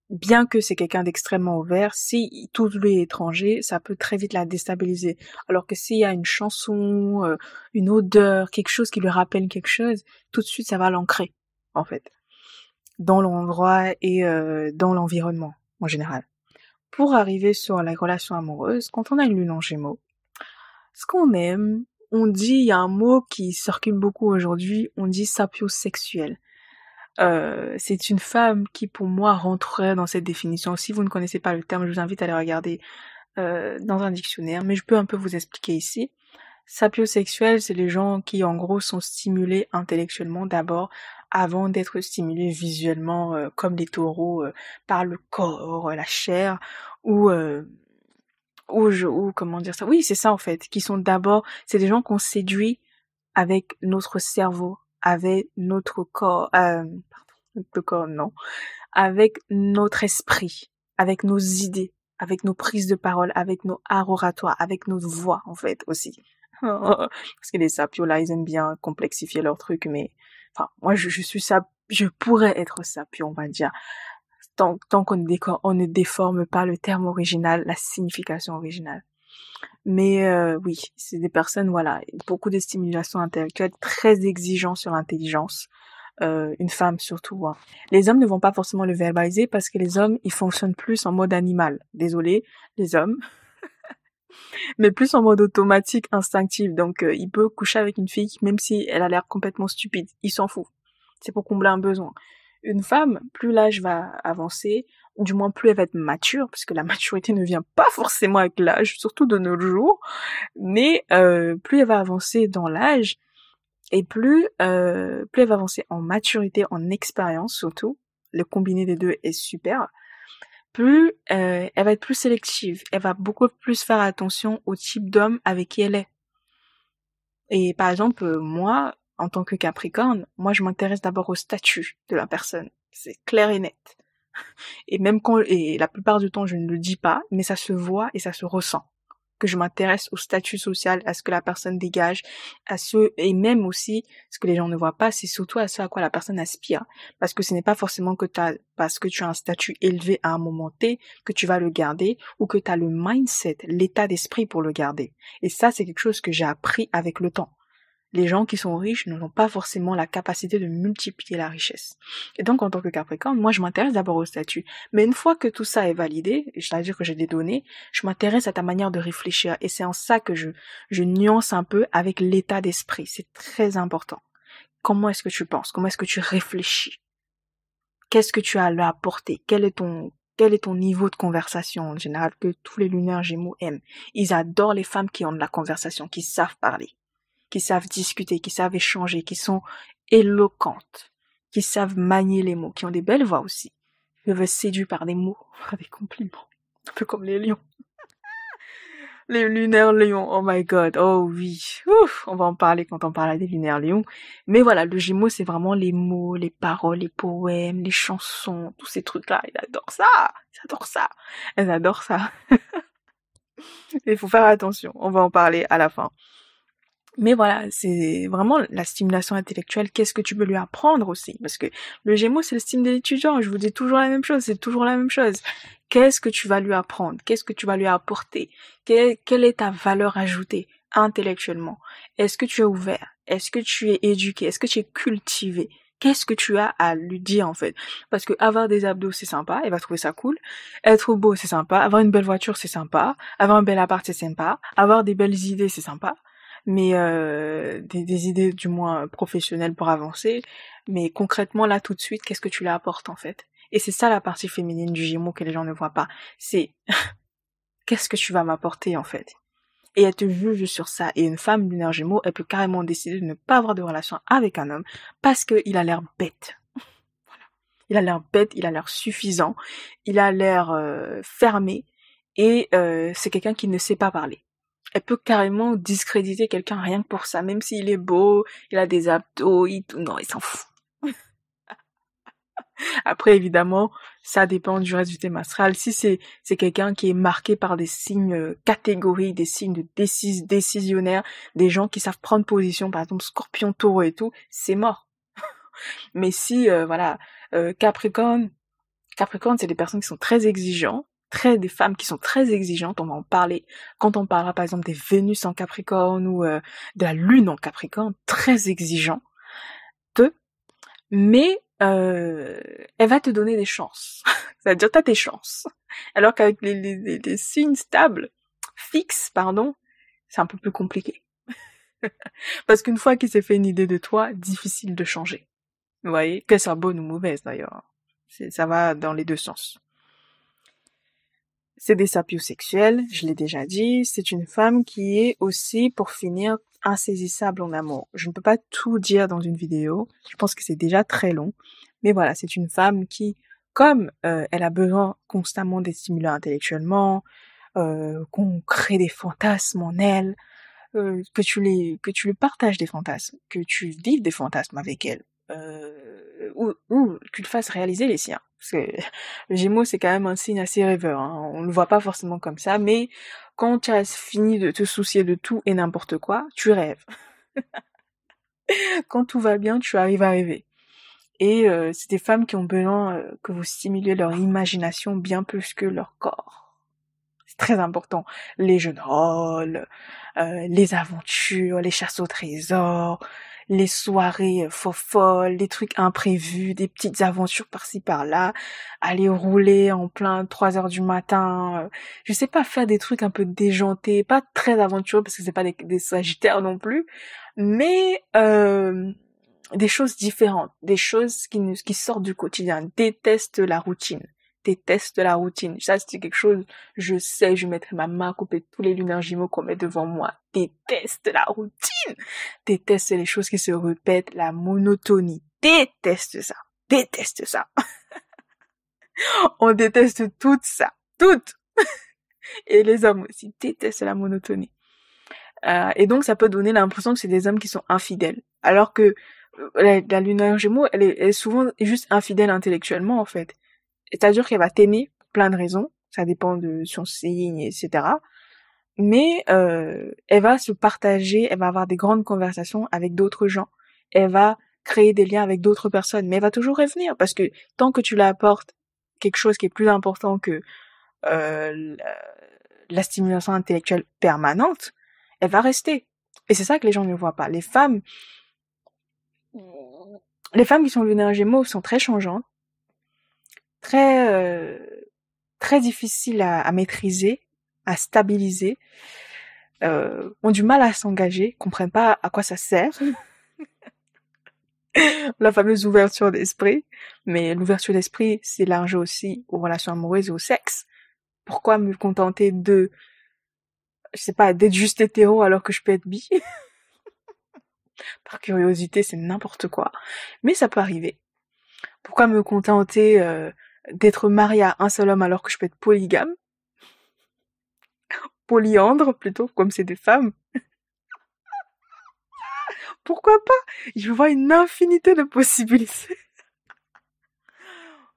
A: bien que c'est quelqu'un d'extrêmement ouvert, si tout lui est étranger, ça peut très vite la déstabiliser. Alors que s'il y a une chanson, une odeur, quelque chose qui lui rappelle quelque chose, tout de suite ça va l'ancrer, en fait, dans l'endroit et dans l'environnement en général. Pour arriver sur la relation amoureuse, quand on a une lune en Gémeaux, ce qu'on aime, on dit, il y a un mot qui circule beaucoup aujourd'hui, on dit sapiosexuel. C'est une femme qui pour moi rentrerait dans cette définition. Si vous ne connaissez pas le terme, je vous invite à aller regarder dans un dictionnaire, mais je peux un peu vous expliquer ici. Sapiosexuel, c'est les gens qui en gros sont stimulés intellectuellement d'abord avant d'être stimulés visuellement comme les taureaux par le corps, la chair ou ou comment dire ça. Oui, c'est ça en fait, qui sont d'abord, c'est des gens qu'on séduit avec notre cerveau, avec notre corps, notre corps non, avec notre esprit, avec nos idées, avec nos prises de parole, avec nos art oratoires, avec notre voix en fait aussi. Parce que les sapios, là, ils aiment bien complexifier leur truc, mais, enfin, moi, je suis je pourrais être sapio, on va dire. Tant on ne déforme pas le terme original, la signification originale. Mais oui, c'est des personnes, voilà, beaucoup de stimulation intellectuelle, très exigeants sur l'intelligence. Une femme surtout. Hein. Les hommes ne vont pas forcément le verbaliser parce que les hommes, ils fonctionnent plus en mode animal. Désolé, les hommes. Mais plus en mode automatique, instinctif. Donc, il peut coucher avec une fille même si elle a l'air complètement stupide. Il s'en fout. C'est pour combler un besoin. Une femme, plus l'âge va avancer, du moins plus elle va être mature, parce que la maturité ne vient pas forcément avec l'âge, surtout de nos jours, mais plus elle va avancer dans l'âge, et plus elle va avancer en maturité, en expérience surtout, le combiné des deux est super, plus elle va être plus sélective, elle va beaucoup plus faire attention au type d'homme avec qui elle est. Et par exemple, moi, en tant que Capricorne, moi je m'intéresse d'abord au statut de la personne. C'est clair et net. Et même et la plupart du temps je ne le dis pas, mais ça se voit et ça se ressent. Que je m'intéresse au statut social, à ce que la personne dégage, et même aussi, ce que les gens ne voient pas, c'est surtout à ce à quoi la personne aspire. Parce que ce n'est pas forcément parce que tu as un statut élevé à un moment T, que tu vas le garder, ou que tu as le mindset, l'état d'esprit pour le garder. Et ça, c'est quelque chose que j'ai appris avec le temps. Les gens qui sont riches n'ont pas forcément la capacité de multiplier la richesse. Et donc, en tant que Capricorne, moi, je m'intéresse d'abord au statut. Mais une fois que tout ça est validé, c'est-à-dire que j'ai des données, je m'intéresse à ta manière de réfléchir. Et c'est en ça que je nuance un peu avec l'état d'esprit. C'est très important. Comment est-ce que tu penses? Comment est-ce que tu réfléchis? Qu'est-ce que tu as à lui apporter? Quel est ton niveau de conversation en général que tous les lunaires Gémeaux aiment? Ils adorent les femmes qui ont de la conversation, qui savent parler, qui savent discuter, qui savent échanger, qui sont éloquentes, qui savent manier les mots, qui ont des belles voix aussi. Qui peuvent séduire par des mots, par des compliments. Un peu comme les lions. Les lunaires lions, oh my god, oh oui. Ouf, on va en parler quand on parlera des lunaires lions. Mais voilà, le Gémeaux, c'est vraiment les mots, les paroles, les poèmes, les chansons, tous ces trucs-là. Ils adorent ça. Ils adorent ça. Elles adorent ça. Il faut faire attention. On va en parler à la fin. Mais voilà, c'est vraiment la stimulation intellectuelle. Qu'est-ce que tu peux lui apprendre aussi? Parce que le Gémeaux, c'est le style de l'étudiant. Je vous dis toujours la même chose. C'est toujours la même chose. Qu'est-ce que tu vas lui apprendre? Qu'est-ce que tu vas lui apporter? Quelle est ta valeur ajoutée intellectuellement? Est-ce que tu es ouvert? Est-ce que tu es éduqué? Est-ce que tu es cultivé? Qu'est-ce que tu as à lui dire en fait? Parce que avoir des abdos c'est sympa, elle va trouver ça cool. Être beau c'est sympa, avoir une belle voiture c'est sympa, avoir un bel appart c'est sympa, avoir des belles idées c'est sympa. Mais des idées du moins professionnelles pour avancer, mais concrètement là tout de suite qu'est-ce que tu lui apportes en fait? Et c'est ça la partie féminine du Gémeaux que les gens ne voient pas, c'est qu'est-ce que tu vas m'apporter en fait? Et elle te juge sur ça, et une femme lunaire Gémeaux, elle peut carrément décider de ne pas avoir de relation avec un homme parce qu'il a l'air bête. Voilà. Il a l'air bête, il a l'air suffisant, il a l'air fermé, et c'est quelqu'un qui ne sait pas parler. Elle peut carrément discréditer quelqu'un rien que pour ça, même s'il est beau, il a des abdos, non, il s'en fout. Après, évidemment, ça dépend du reste du thème astral. Si c'est quelqu'un qui est marqué par des signes catégories, des signes de décisionnaires, des gens qui savent prendre position, par exemple Scorpion, Taureau et tout, c'est mort. Mais si, voilà, Capricorne, c'est des personnes qui sont très exigeants, des femmes qui sont très exigeantes, on va en parler quand on parlera par exemple des Vénus en Capricorne ou de la Lune en Capricorne, très exigeant, mais elle va te donner des chances. C'est-à-dire t'as tes chances. Alors qu'avec les signes stables, fixes, pardon, c'est un peu plus compliqué. Parce qu'une fois qu'il s'est fait une idée de toi, difficile de changer. Vous voyez, qu'elle soit bonne ou mauvaise d'ailleurs. Ça va dans les deux sens. C'est des sapiosexuels, je l'ai déjà dit. C'est une femme qui est aussi, pour finir, insaisissable en amour. Je ne peux pas tout dire dans une vidéo. Je pense que c'est déjà très long. Mais voilà, c'est une femme qui, comme elle a besoin constamment d'être stimulée intellectuellement, qu'on crée des fantasmes en elle, que tu lui partages des fantasmes, que tu vives des fantasmes avec elle, ou que tu le fasses réaliser les siens. Parce que le Gémeaux, c'est quand même un signe assez rêveur, hein. On le voit pas forcément comme ça, mais quand tu as fini de te soucier de tout et n'importe quoi, tu rêves. Quand tout va bien, tu arrives à rêver. Et c'est des femmes qui ont besoin que vous stimuliez leur imagination bien plus que leur corps. C'est très important. Les jeux de rôle, les aventures, les chasses au trésor, les soirées folles, les trucs imprévus, des petites aventures par-ci par-là, aller rouler en plein 3 heures du matin, je sais pas, faire des trucs un peu déjantés, pas très aventureux parce que c'est pas des sagittaires non plus, mais des choses différentes, des choses qui sortent du quotidien. Déteste la routine. Déteste la routine. Ça, c'est quelque chose, je sais, je mettrai ma main à couper tous les lunaires Gémeaux qu'on met devant moi. Déteste la routine. Déteste les choses qui se répètent, la monotonie. Déteste ça. Déteste ça. On déteste tout ça. Toutes. Et les hommes aussi détestent la monotonie. Et donc, ça peut donner l'impression que c'est des hommes qui sont infidèles. Alors que la lunaire Gémeaux, elle est souvent juste infidèle intellectuellement, en fait. C'est-à-dire qu'elle va t'aimer pour plein de raisons, ça dépend de son signe, etc. Mais elle va se partager, elle va avoir des grandes conversations avec d'autres gens. Elle va créer des liens avec d'autres personnes, mais elle va toujours revenir parce que tant que tu lui apportes quelque chose qui est plus important que euh, la stimulation intellectuelle permanente, elle va rester. Et c'est ça que les gens ne voient pas. Les femmes qui sont lunaires Gémeaux sont très changeantes, très très difficiles à maîtriser, à stabiliser, ont du mal à s'engager, comprennent pas à quoi ça sert. La fameuse ouverture d'esprit. Mais l'ouverture d'esprit, c'est large aussi aux relations amoureuses et au sexe. Pourquoi me contenter je sais pas, d'être juste hétéro alors que je peux être bi? Par curiosité, c'est n'importe quoi. Mais ça peut arriver. Pourquoi me contenter d'être mariée à un seul homme alors que je peux être polygame? Polyandre, plutôt, comme c'est des femmes. Pourquoi pas? Je vois une infinité de possibilités.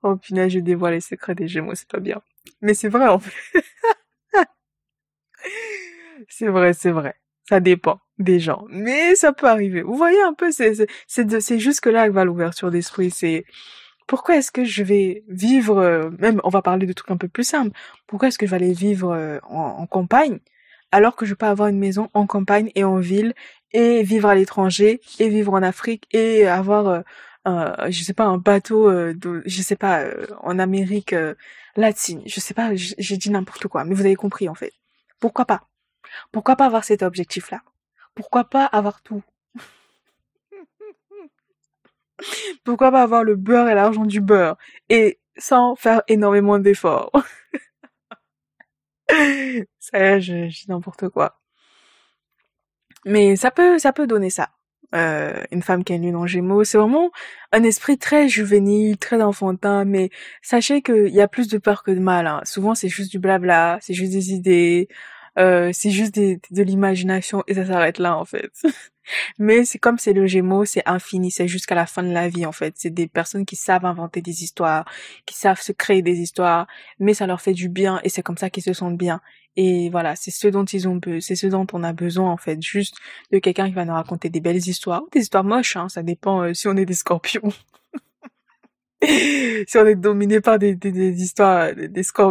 A: Oh punaise, je dévoile les secrets des Gémeaux, c'est pas bien. Mais c'est vrai, en fait. C'est vrai, c'est vrai. Ça dépend des gens. Mais ça peut arriver. Vous voyez un peu, c'est jusque là que va l'ouverture d'esprit. C'est pourquoi est-ce que je vais vivre, même on va parler de trucs un peu plus simples. Pourquoi est-ce que je vais aller vivre en campagne alors que je peux avoir une maison en campagne et en ville et vivre à l'étranger et vivre en Afrique et avoir je sais pas un bateau je sais pas en Amérique latine. Je sais pas, j'ai dit n'importe quoi, mais vous avez compris en fait. Pourquoi pas? Pourquoi pas avoir cet objectif-là? Pourquoi pas avoir tout? Pourquoi pas avoir le beurre et l'argent du beurre? Et sans faire énormément d'efforts. Ça y est, je dis n'importe quoi. Mais ça peut donner ça. Une femme qui a une lune en Gémeaux, c'est vraiment un esprit très juvénile, très enfantin, mais sachez qu'il y a plus de peur que de mal, hein. Souvent, c'est juste du blabla, c'est juste des idées, c'est juste de l'imagination, et ça s'arrête là, en fait. Mais c'est comme c'est le Gémeaux, c'est infini, c'est jusqu'à la fin de la vie, en fait. C'est des personnes qui savent inventer des histoires, qui savent se créer des histoires, mais ça leur fait du bien, et c'est comme ça qu'ils se sentent bien. Et voilà, c'est ce dont c'est ce dont on a besoin, en fait. Juste de quelqu'un qui va nous raconter des belles histoires, ou des histoires moches, hein. Ça dépend si on est des scorpions. Si on est dominé par des histoires,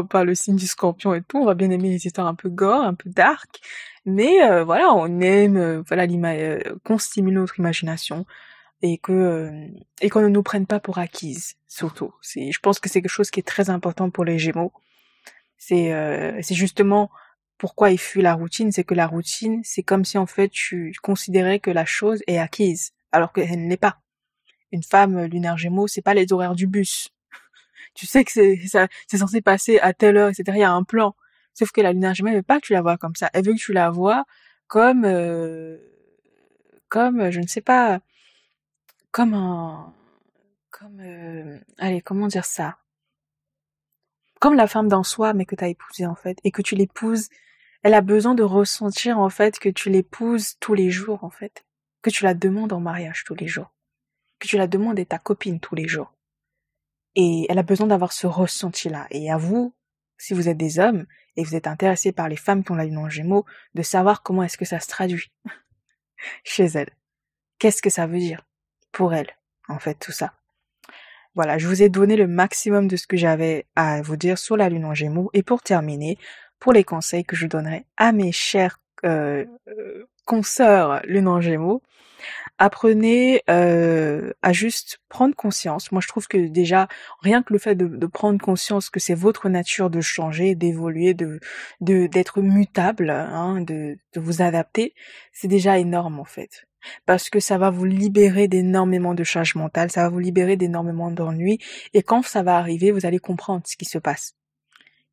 A: par le signe du scorpion et tout, on va bien aimer les histoires un peu gore, un peu dark. Mais voilà, on aime voilà qu'on stimule notre imagination et qu'on ne nous prenne pas pour acquises, surtout. Je pense que c'est quelque chose qui est très important pour les Gémeaux. C'est justement pourquoi ils fuient la routine, c'est que la routine, c'est comme si en fait tu considérais que la chose est acquise, alors qu'elle ne l'est pas. Une femme lunaire Gémeaux, c'est pas les horaires du bus. Tu sais que c'est censé passer à telle heure, etc. Il y a un plan. Sauf que la lunaire Gémeaux, elle veut pas que tu la vois comme ça. Elle veut que tu la vois comme, je ne sais pas, comme allez, comment dire ça? Comme la femme d'un soi, mais que t'as épousée, en fait. Et que tu l'épouses, elle a besoin de ressentir, en fait, que tu l'épouses tous les jours, en fait. Que tu la demandes en mariage tous les jours. Que tu la demandes d'être ta copine tous les jours. Et elle a besoin d'avoir ce ressenti-là. Et à vous, si vous êtes des hommes et vous êtes intéressés par les femmes qui ont la lune en Gémeaux, de savoir comment est-ce que ça se traduit chez elles. Qu'est-ce que ça veut dire pour elles, en fait, tout ça. Voilà, je vous ai donné le maximum de ce que j'avais à vous dire sur la lune en Gémeaux. Et pour terminer, pour les conseils que je donnerais à mes chers consoeurs lune en Gémeaux, apprenez à juste prendre conscience. Moi, je trouve que déjà, rien que le fait de prendre conscience que c'est votre nature de changer, d'évoluer, d'être mutable, hein, de vous adapter, c'est déjà énorme en fait. Parce que ça va vous libérer d'énormément de charge mentale, ça va vous libérer d'énormément d'ennuis, et quand ça va arriver, vous allez comprendre ce qui se passe.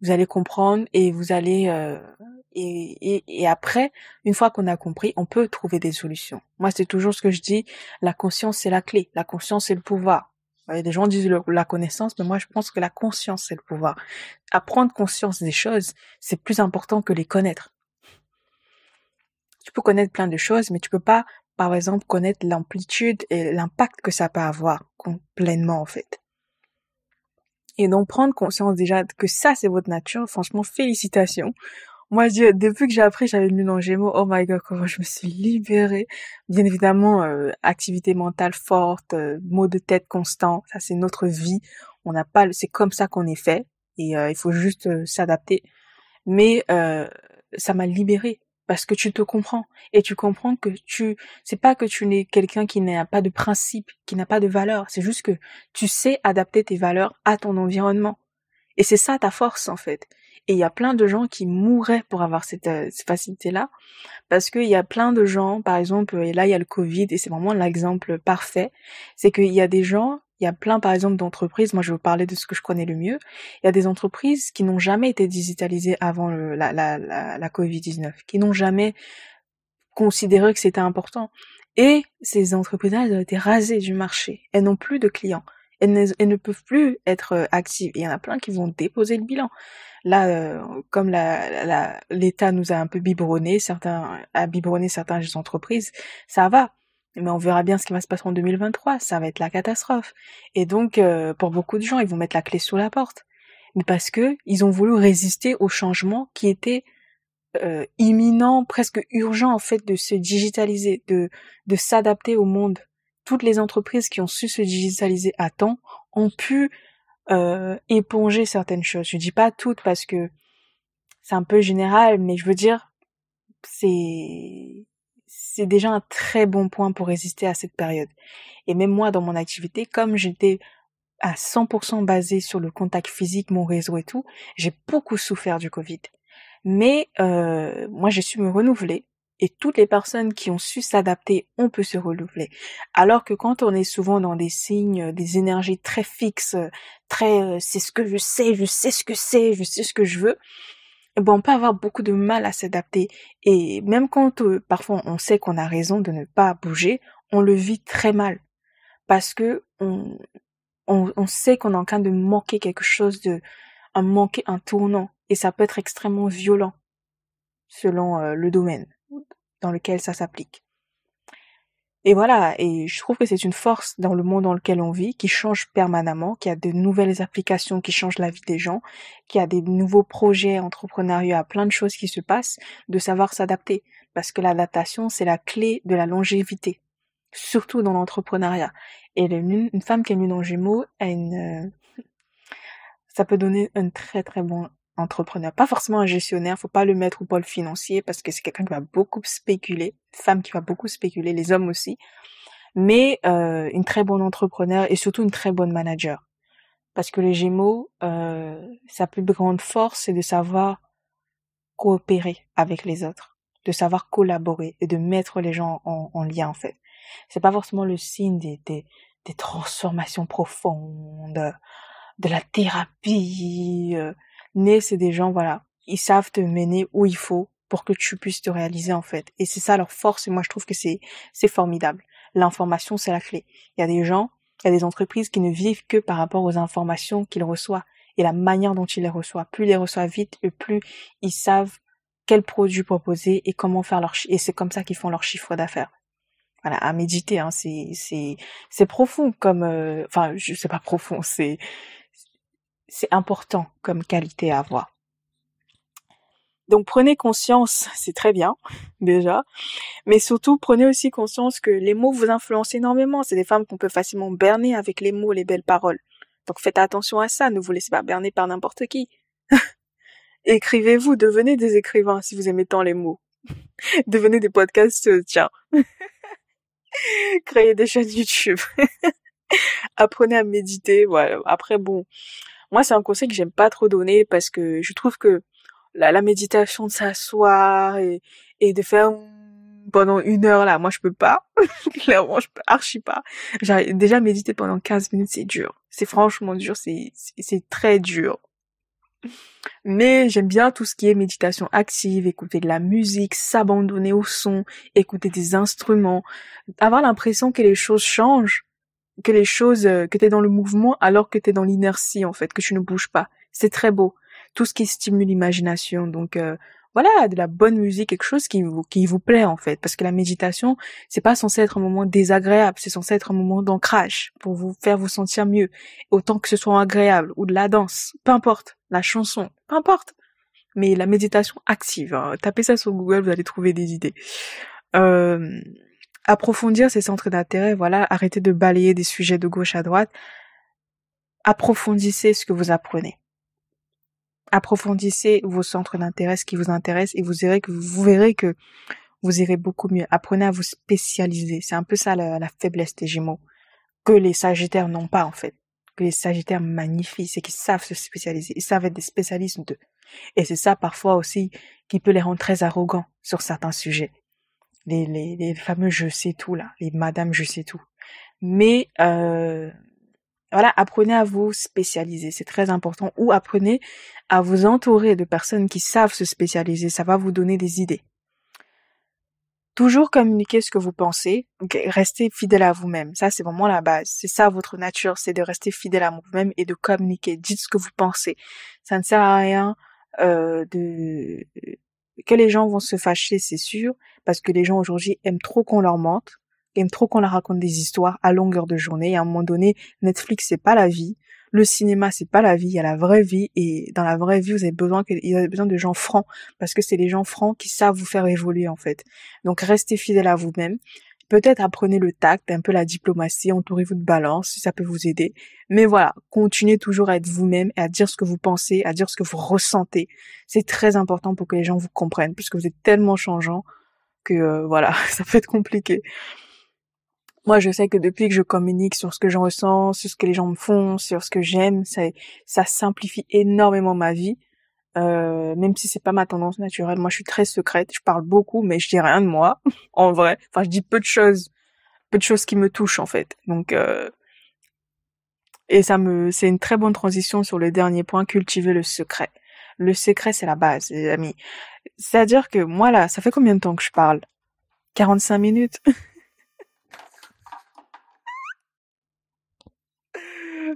A: Vous allez comprendre et vous allez et après, une fois qu'on a compris, on peut trouver des solutions. Moi, c'est toujours ce que je dis, la conscience c'est la clé, la conscience c'est le pouvoir. Des gens disent la connaissance, mais moi je pense que la conscience c'est le pouvoir. À prendre conscience des choses, c'est plus important que les connaître. Tu peux connaître plein de choses, mais tu peux pas, par exemple, connaître l'amplitude et l'impact que ça peut avoir pleinement en fait. Et donc prendre conscience déjà que ça c'est votre nature, franchement félicitations. Moi, depuis que j'ai appris, j'avais une lune en Gémeaux. Oh my god, comment je me suis libérée. Bien évidemment, activité mentale forte, maux de tête constant. Ça, c'est notre vie. On n'a pas, c'est comme ça qu'on est fait. Et il faut juste s'adapter. Mais ça m'a libérée parce que tu te comprends et tu comprends que c'est pas que tu n'es quelqu'un qui n'a pas de principe, qui n'a pas de valeur. C'est juste que tu sais adapter tes valeurs à ton environnement. Et c'est ça ta force en fait. Et il y a plein de gens qui mourraient pour avoir cette facilité-là, parce qu'il y a plein de gens, par exemple, et là il y a le Covid, et c'est vraiment l'exemple parfait, c'est qu'il y a des gens, il y a plein par exemple d'entreprises, moi je vais vous parler de ce que je connais le mieux, il y a des entreprises qui n'ont jamais été digitalisées avant la Covid-19, qui n'ont jamais considéré que c'était important. Et ces entreprises-là, elles ont été rasées du marché, elles n'ont plus de clients. Elles ne peuvent plus être actives. Il y en a plein qui vont déposer le bilan. Là, comme l'État nous a un peu biberonné, certaines entreprises, ça va. Mais on verra bien ce qui va se passer en 2023. Ça va être la catastrophe. Et donc, pour beaucoup de gens, ils vont mettre la clé sous la porte. Mais parce que ils ont voulu résister au changement qui était imminent, presque urgent en fait, de se digitaliser, de s'adapter au monde. Toutes les entreprises qui ont su se digitaliser à temps ont pu éponger certaines choses. Je dis pas toutes parce que c'est un peu général, mais je veux dire, c'est déjà un très bon point pour résister à cette période. Et même moi, dans mon activité, comme j'étais à 100% basée sur le contact physique, mon réseau et tout, j'ai beaucoup souffert du Covid. Mais moi, j'ai su me renouveler. Et toutes les personnes qui ont su s'adapter, on peut se renouveler. Alors que quand on est souvent dans des signes, des énergies très fixes, très c'est ce que je sais ce que c'est, je sais ce que je veux, ben on peut avoir beaucoup de mal à s'adapter. Et même quand parfois on sait qu'on a raison de ne pas bouger, on le vit très mal. Parce que on sait qu'on est en train de manquer quelque chose, manquer un tournant. Et ça peut être extrêmement violent selon le domaine dans lequel ça s'applique. Et voilà, et je trouve que c'est une force dans le monde dans lequel on vit, qui change permanemment, qui a de nouvelles applications qui changent la vie des gens, qui a des nouveaux projets entrepreneuriaux, plein de choses qui se passent, de savoir s'adapter. Parce que l'adaptation, c'est la clé de la longévité, surtout dans l'entrepreneuriat. Et une femme qui a une lune en Gémeaux ça peut donner un très très bon entrepreneur. Pas forcément un gestionnaire, faut pas le mettre au pôle financier parce que c'est quelqu'un qui va beaucoup spéculer, une femme qui va beaucoup spéculer, les hommes aussi, mais une très bonne entrepreneur et surtout une très bonne manager. Parce que les Gémeaux, sa plus grande force, c'est de savoir coopérer avec les autres, de savoir collaborer et de mettre les gens en lien en fait. C'est pas forcément le signe des transformations profondes, de la thérapie, mais c'est des gens, voilà, ils savent te mener où il faut pour que tu puisses te réaliser en fait. Et c'est ça leur force et moi je trouve que c'est formidable. L'information, c'est la clé. Il y a des entreprises qui ne vivent que par rapport aux informations qu'ils reçoivent et la manière dont ils les reçoivent. Plus ils les reçoivent vite et plus ils savent quel produit proposer et comment faire et c'est comme ça qu'ils font leur chiffre d'affaires. Voilà, à méditer, hein, c'est profond comme, enfin, je sais pas profond, c'est important comme qualité à avoir. Donc prenez conscience, c'est très bien, déjà, mais surtout prenez aussi conscience que les mots vous influencent énormément. C'est des femmes qu'on peut facilement berner avec les mots, les belles paroles. Donc faites attention à ça, ne vous laissez pas berner par n'importe qui. Écrivez-vous, devenez des écrivains si vous aimez tant les mots. Devenez des podcasts, tiens. Créez des chaînes YouTube. Apprenez à méditer, voilà. Après, bon, moi, c'est un conseil que j'aime pas trop donner parce que je trouve que la méditation de s'asseoir et de faire pendant 1 heure, là, moi, je peux pas. Clairement, je peux archi pas. Déjà, méditer pendant 15 minutes, c'est dur. C'est franchement dur, c'est très dur. Mais j'aime bien tout ce qui est méditation active, écouter de la musique, s'abandonner au son, écouter des instruments, avoir l'impression que les choses changent, que les choses, que t'es dans le mouvement alors que t'es dans l'inertie, en fait, que tu ne bouges pas. C'est très beau. Tout ce qui stimule l'imagination. Donc, voilà, de la bonne musique, quelque chose qui vous plaît, en fait. Parce que la méditation, c'est pas censé être un moment désagréable, c'est censé être un moment d'ancrage pour vous faire vous sentir mieux. Autant que ce soit agréable, ou de la danse, peu importe, la chanson, peu importe. Mais la méditation active, hein. Tapez ça sur Google, vous allez trouver des idées. Approfondir ses centres d'intérêt, voilà, arrêtez de balayer des sujets de gauche à droite. Approfondissez ce que vous apprenez. Approfondissez vos centres d'intérêt, ce qui vous intéresse, et vous verrez que vous irez beaucoup mieux. Apprenez à vous spécialiser. C'est un peu ça la faiblesse des Gémeaux, que les Sagittaires n'ont pas, en fait. Que les Sagittaires magnifient, c'est qu'ils savent se spécialiser. Ils savent être des spécialistes d'eux. Et c'est ça, parfois aussi, qui peut les rendre très arrogants sur certains sujets. Les fameux je sais tout, là. Les madame je sais tout. Mais, voilà, apprenez à vous spécialiser, c'est très important. Ou apprenez à vous entourer de personnes qui savent se spécialiser, ça va vous donner des idées. Toujours communiquer ce que vous pensez, okay. Restez fidèle à vous-même, ça c'est vraiment la base. C'est ça votre nature, c'est de rester fidèle à vous-même et de communiquer. Dites ce que vous pensez. Ça ne sert à rien que les gens vont se fâcher, c'est sûr, parce que les gens aujourd'hui aiment trop qu'on leur mente, aiment trop qu'on leur raconte des histoires à longueur de journée. Et à un moment donné, Netflix c'est pas la vie, le cinéma c'est pas la vie, il y a la vraie vie, et dans la vraie vie vous avez besoin de gens francs, parce que c'est les gens francs qui savent vous faire évoluer en fait. Donc restez fidèle à vous-même. Peut-être apprenez le tact, un peu la diplomatie, entourez-vous de balance, si ça peut vous aider. Mais voilà, continuez toujours à être vous-même et à dire ce que vous pensez, à dire ce que vous ressentez. C'est très important pour que les gens vous comprennent, puisque vous êtes tellement changeant que voilà, ça peut être compliqué. Moi, je sais que depuis que je communique sur ce que j'en ressens, sur ce que les gens me font, sur ce que j'aime, ça simplifie énormément ma vie. Même si c'est pas ma tendance naturelle, moi je suis très secrète, je parle beaucoup mais je dis rien de moi en vrai. Enfin, je dis peu de choses qui me touchent en fait. Donc et c'est une très bonne transition sur le dernier point, cultiver le secret. Le secret c'est la base, les amis. C'est-à-dire que moi là, ça fait combien de temps que je parle? 45 minutes.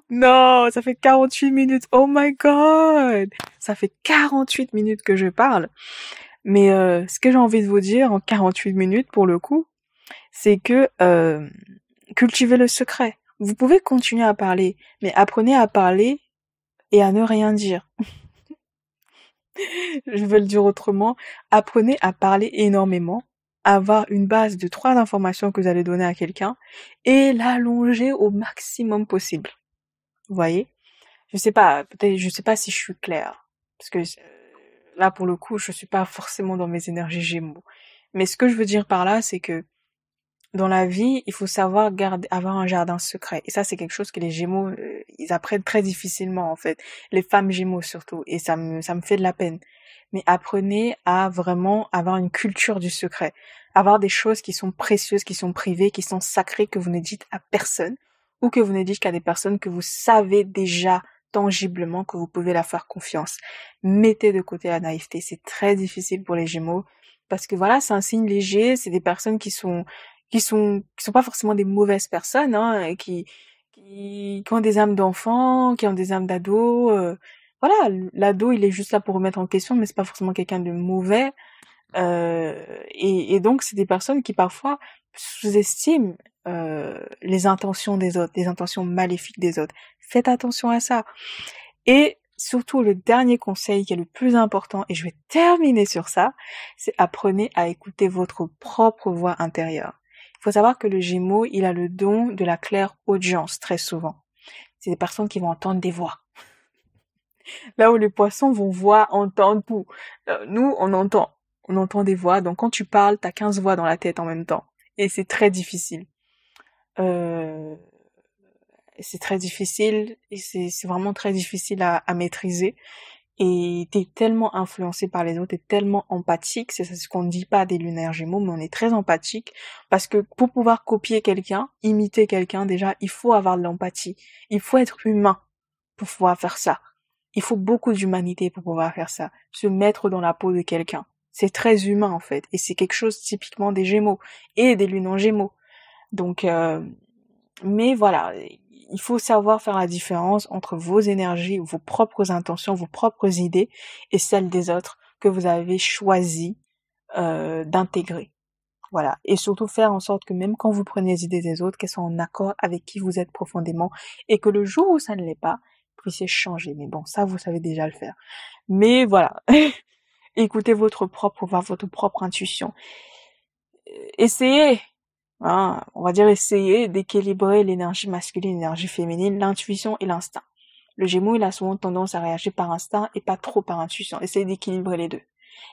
A: Non, ça fait 48 minutes. Oh my god. Ça fait 48 minutes que je parle. Mais ce que j'ai envie de vous dire en 48 minutes pour le coup, c'est que cultivez le secret. Vous pouvez continuer à parler, mais apprenez à parler et à ne rien dire. Je vais le dire autrement. Apprenez à parler énormément, avoir une base de 3 informations que vous allez donner à quelqu'un et l'allonger au maximum possible. Vous voyez? Je sais pas si je suis claire. Parce que là, pour le coup, je suis pas forcément dans mes énergies Gémeaux. Mais ce que je veux dire par là, c'est que dans la vie, il faut savoir avoir un jardin secret. Et ça, c'est quelque chose que les Gémeaux, ils apprennent très difficilement, en fait. Les femmes Gémeaux, surtout. Et ça me fait de la peine. Mais apprenez à vraiment avoir une culture du secret. Avoir des choses qui sont précieuses, qui sont privées, qui sont sacrées, que vous ne dites à personne. Ou que vous ne dites qu'à des personnes que vous savez déjà tangiblement que vous pouvez leur faire confiance. Mettez de côté la naïveté. C'est très difficile pour les Gémeaux. Parce que voilà, c'est un signe léger. C'est des personnes qui sont pas forcément des mauvaises personnes, hein, et qui ont des âmes d'enfants, qui ont des âmes d'ados. Voilà, l'ado, il est juste là pour remettre en question, mais c'est pas forcément quelqu'un de mauvais. Et donc c'est des personnes qui parfois sous-estiment les intentions des autres, les intentions maléfiques des autres. Faites attention à ça. Et surtout, le dernier conseil qui est le plus important, et je vais terminer sur ça, c'est apprenez à écouter votre propre voix intérieure. Il faut savoir que le Gémeaux, il a le don de la clairaudience très souvent. C'est des personnes qui vont entendre des voix. Là où les poissons vont voir, entendre tout. Nous, on entend des voix. Donc quand tu parles, t'as 15 voix dans la tête en même temps. Et c'est très difficile. C'est très difficile, et c'est vraiment très difficile à maîtriser. Et t'es tellement influencé par les autres, t'es tellement empathique, c'est ce qu'on ne dit pas des lunaires Gémeaux, mais on est très empathique, parce que pour pouvoir copier quelqu'un, imiter quelqu'un, déjà, il faut avoir de l'empathie. Il faut être humain pour pouvoir faire ça. Il faut beaucoup d'humanité pour pouvoir faire ça. Se mettre dans la peau de quelqu'un. C'est très humain, en fait. Et c'est quelque chose typiquement des Gémeaux. Et des lunes en Gémeaux. Donc, mais voilà. Il faut savoir faire la différence entre vos énergies, vos propres intentions, vos propres idées et celles des autres que vous avez choisi d'intégrer. Voilà. Et surtout faire en sorte que même quand vous prenez les idées des autres, qu'elles soient en accord avec qui vous êtes profondément et que le jour où ça ne l'est pas, vous puissiez changer. Mais bon, ça, vous savez déjà le faire. Mais voilà. Écoutez votre propre voix, votre propre intuition. Essayez. Hein, on va dire essayer d'équilibrer l'énergie masculine, l'énergie féminine, l'intuition et l'instinct. Le Gémeaux, il a souvent tendance à réagir par instinct et pas trop par intuition. Essayez d'équilibrer les deux.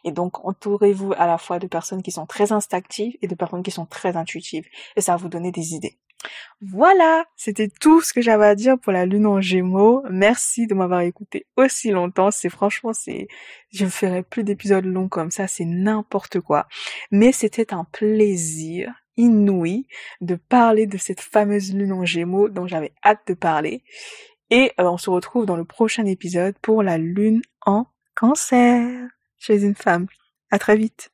A: Et donc, entourez-vous à la fois de personnes qui sont très instinctives et de personnes qui sont très intuitives. Et ça va vous donner des idées. Voilà, c'était tout ce que j'avais à dire pour la lune en Gémeaux. Merci de m'avoir écouté aussi longtemps. Je ne ferai plus d'épisodes longs comme ça, c'est n'importe quoi. Mais c'était un plaisir inouï de parler de cette fameuse lune en Gémeaux dont j'avais hâte de parler. Et on se retrouve dans le prochain épisode pour la lune en Cancer chez une femme. À très vite.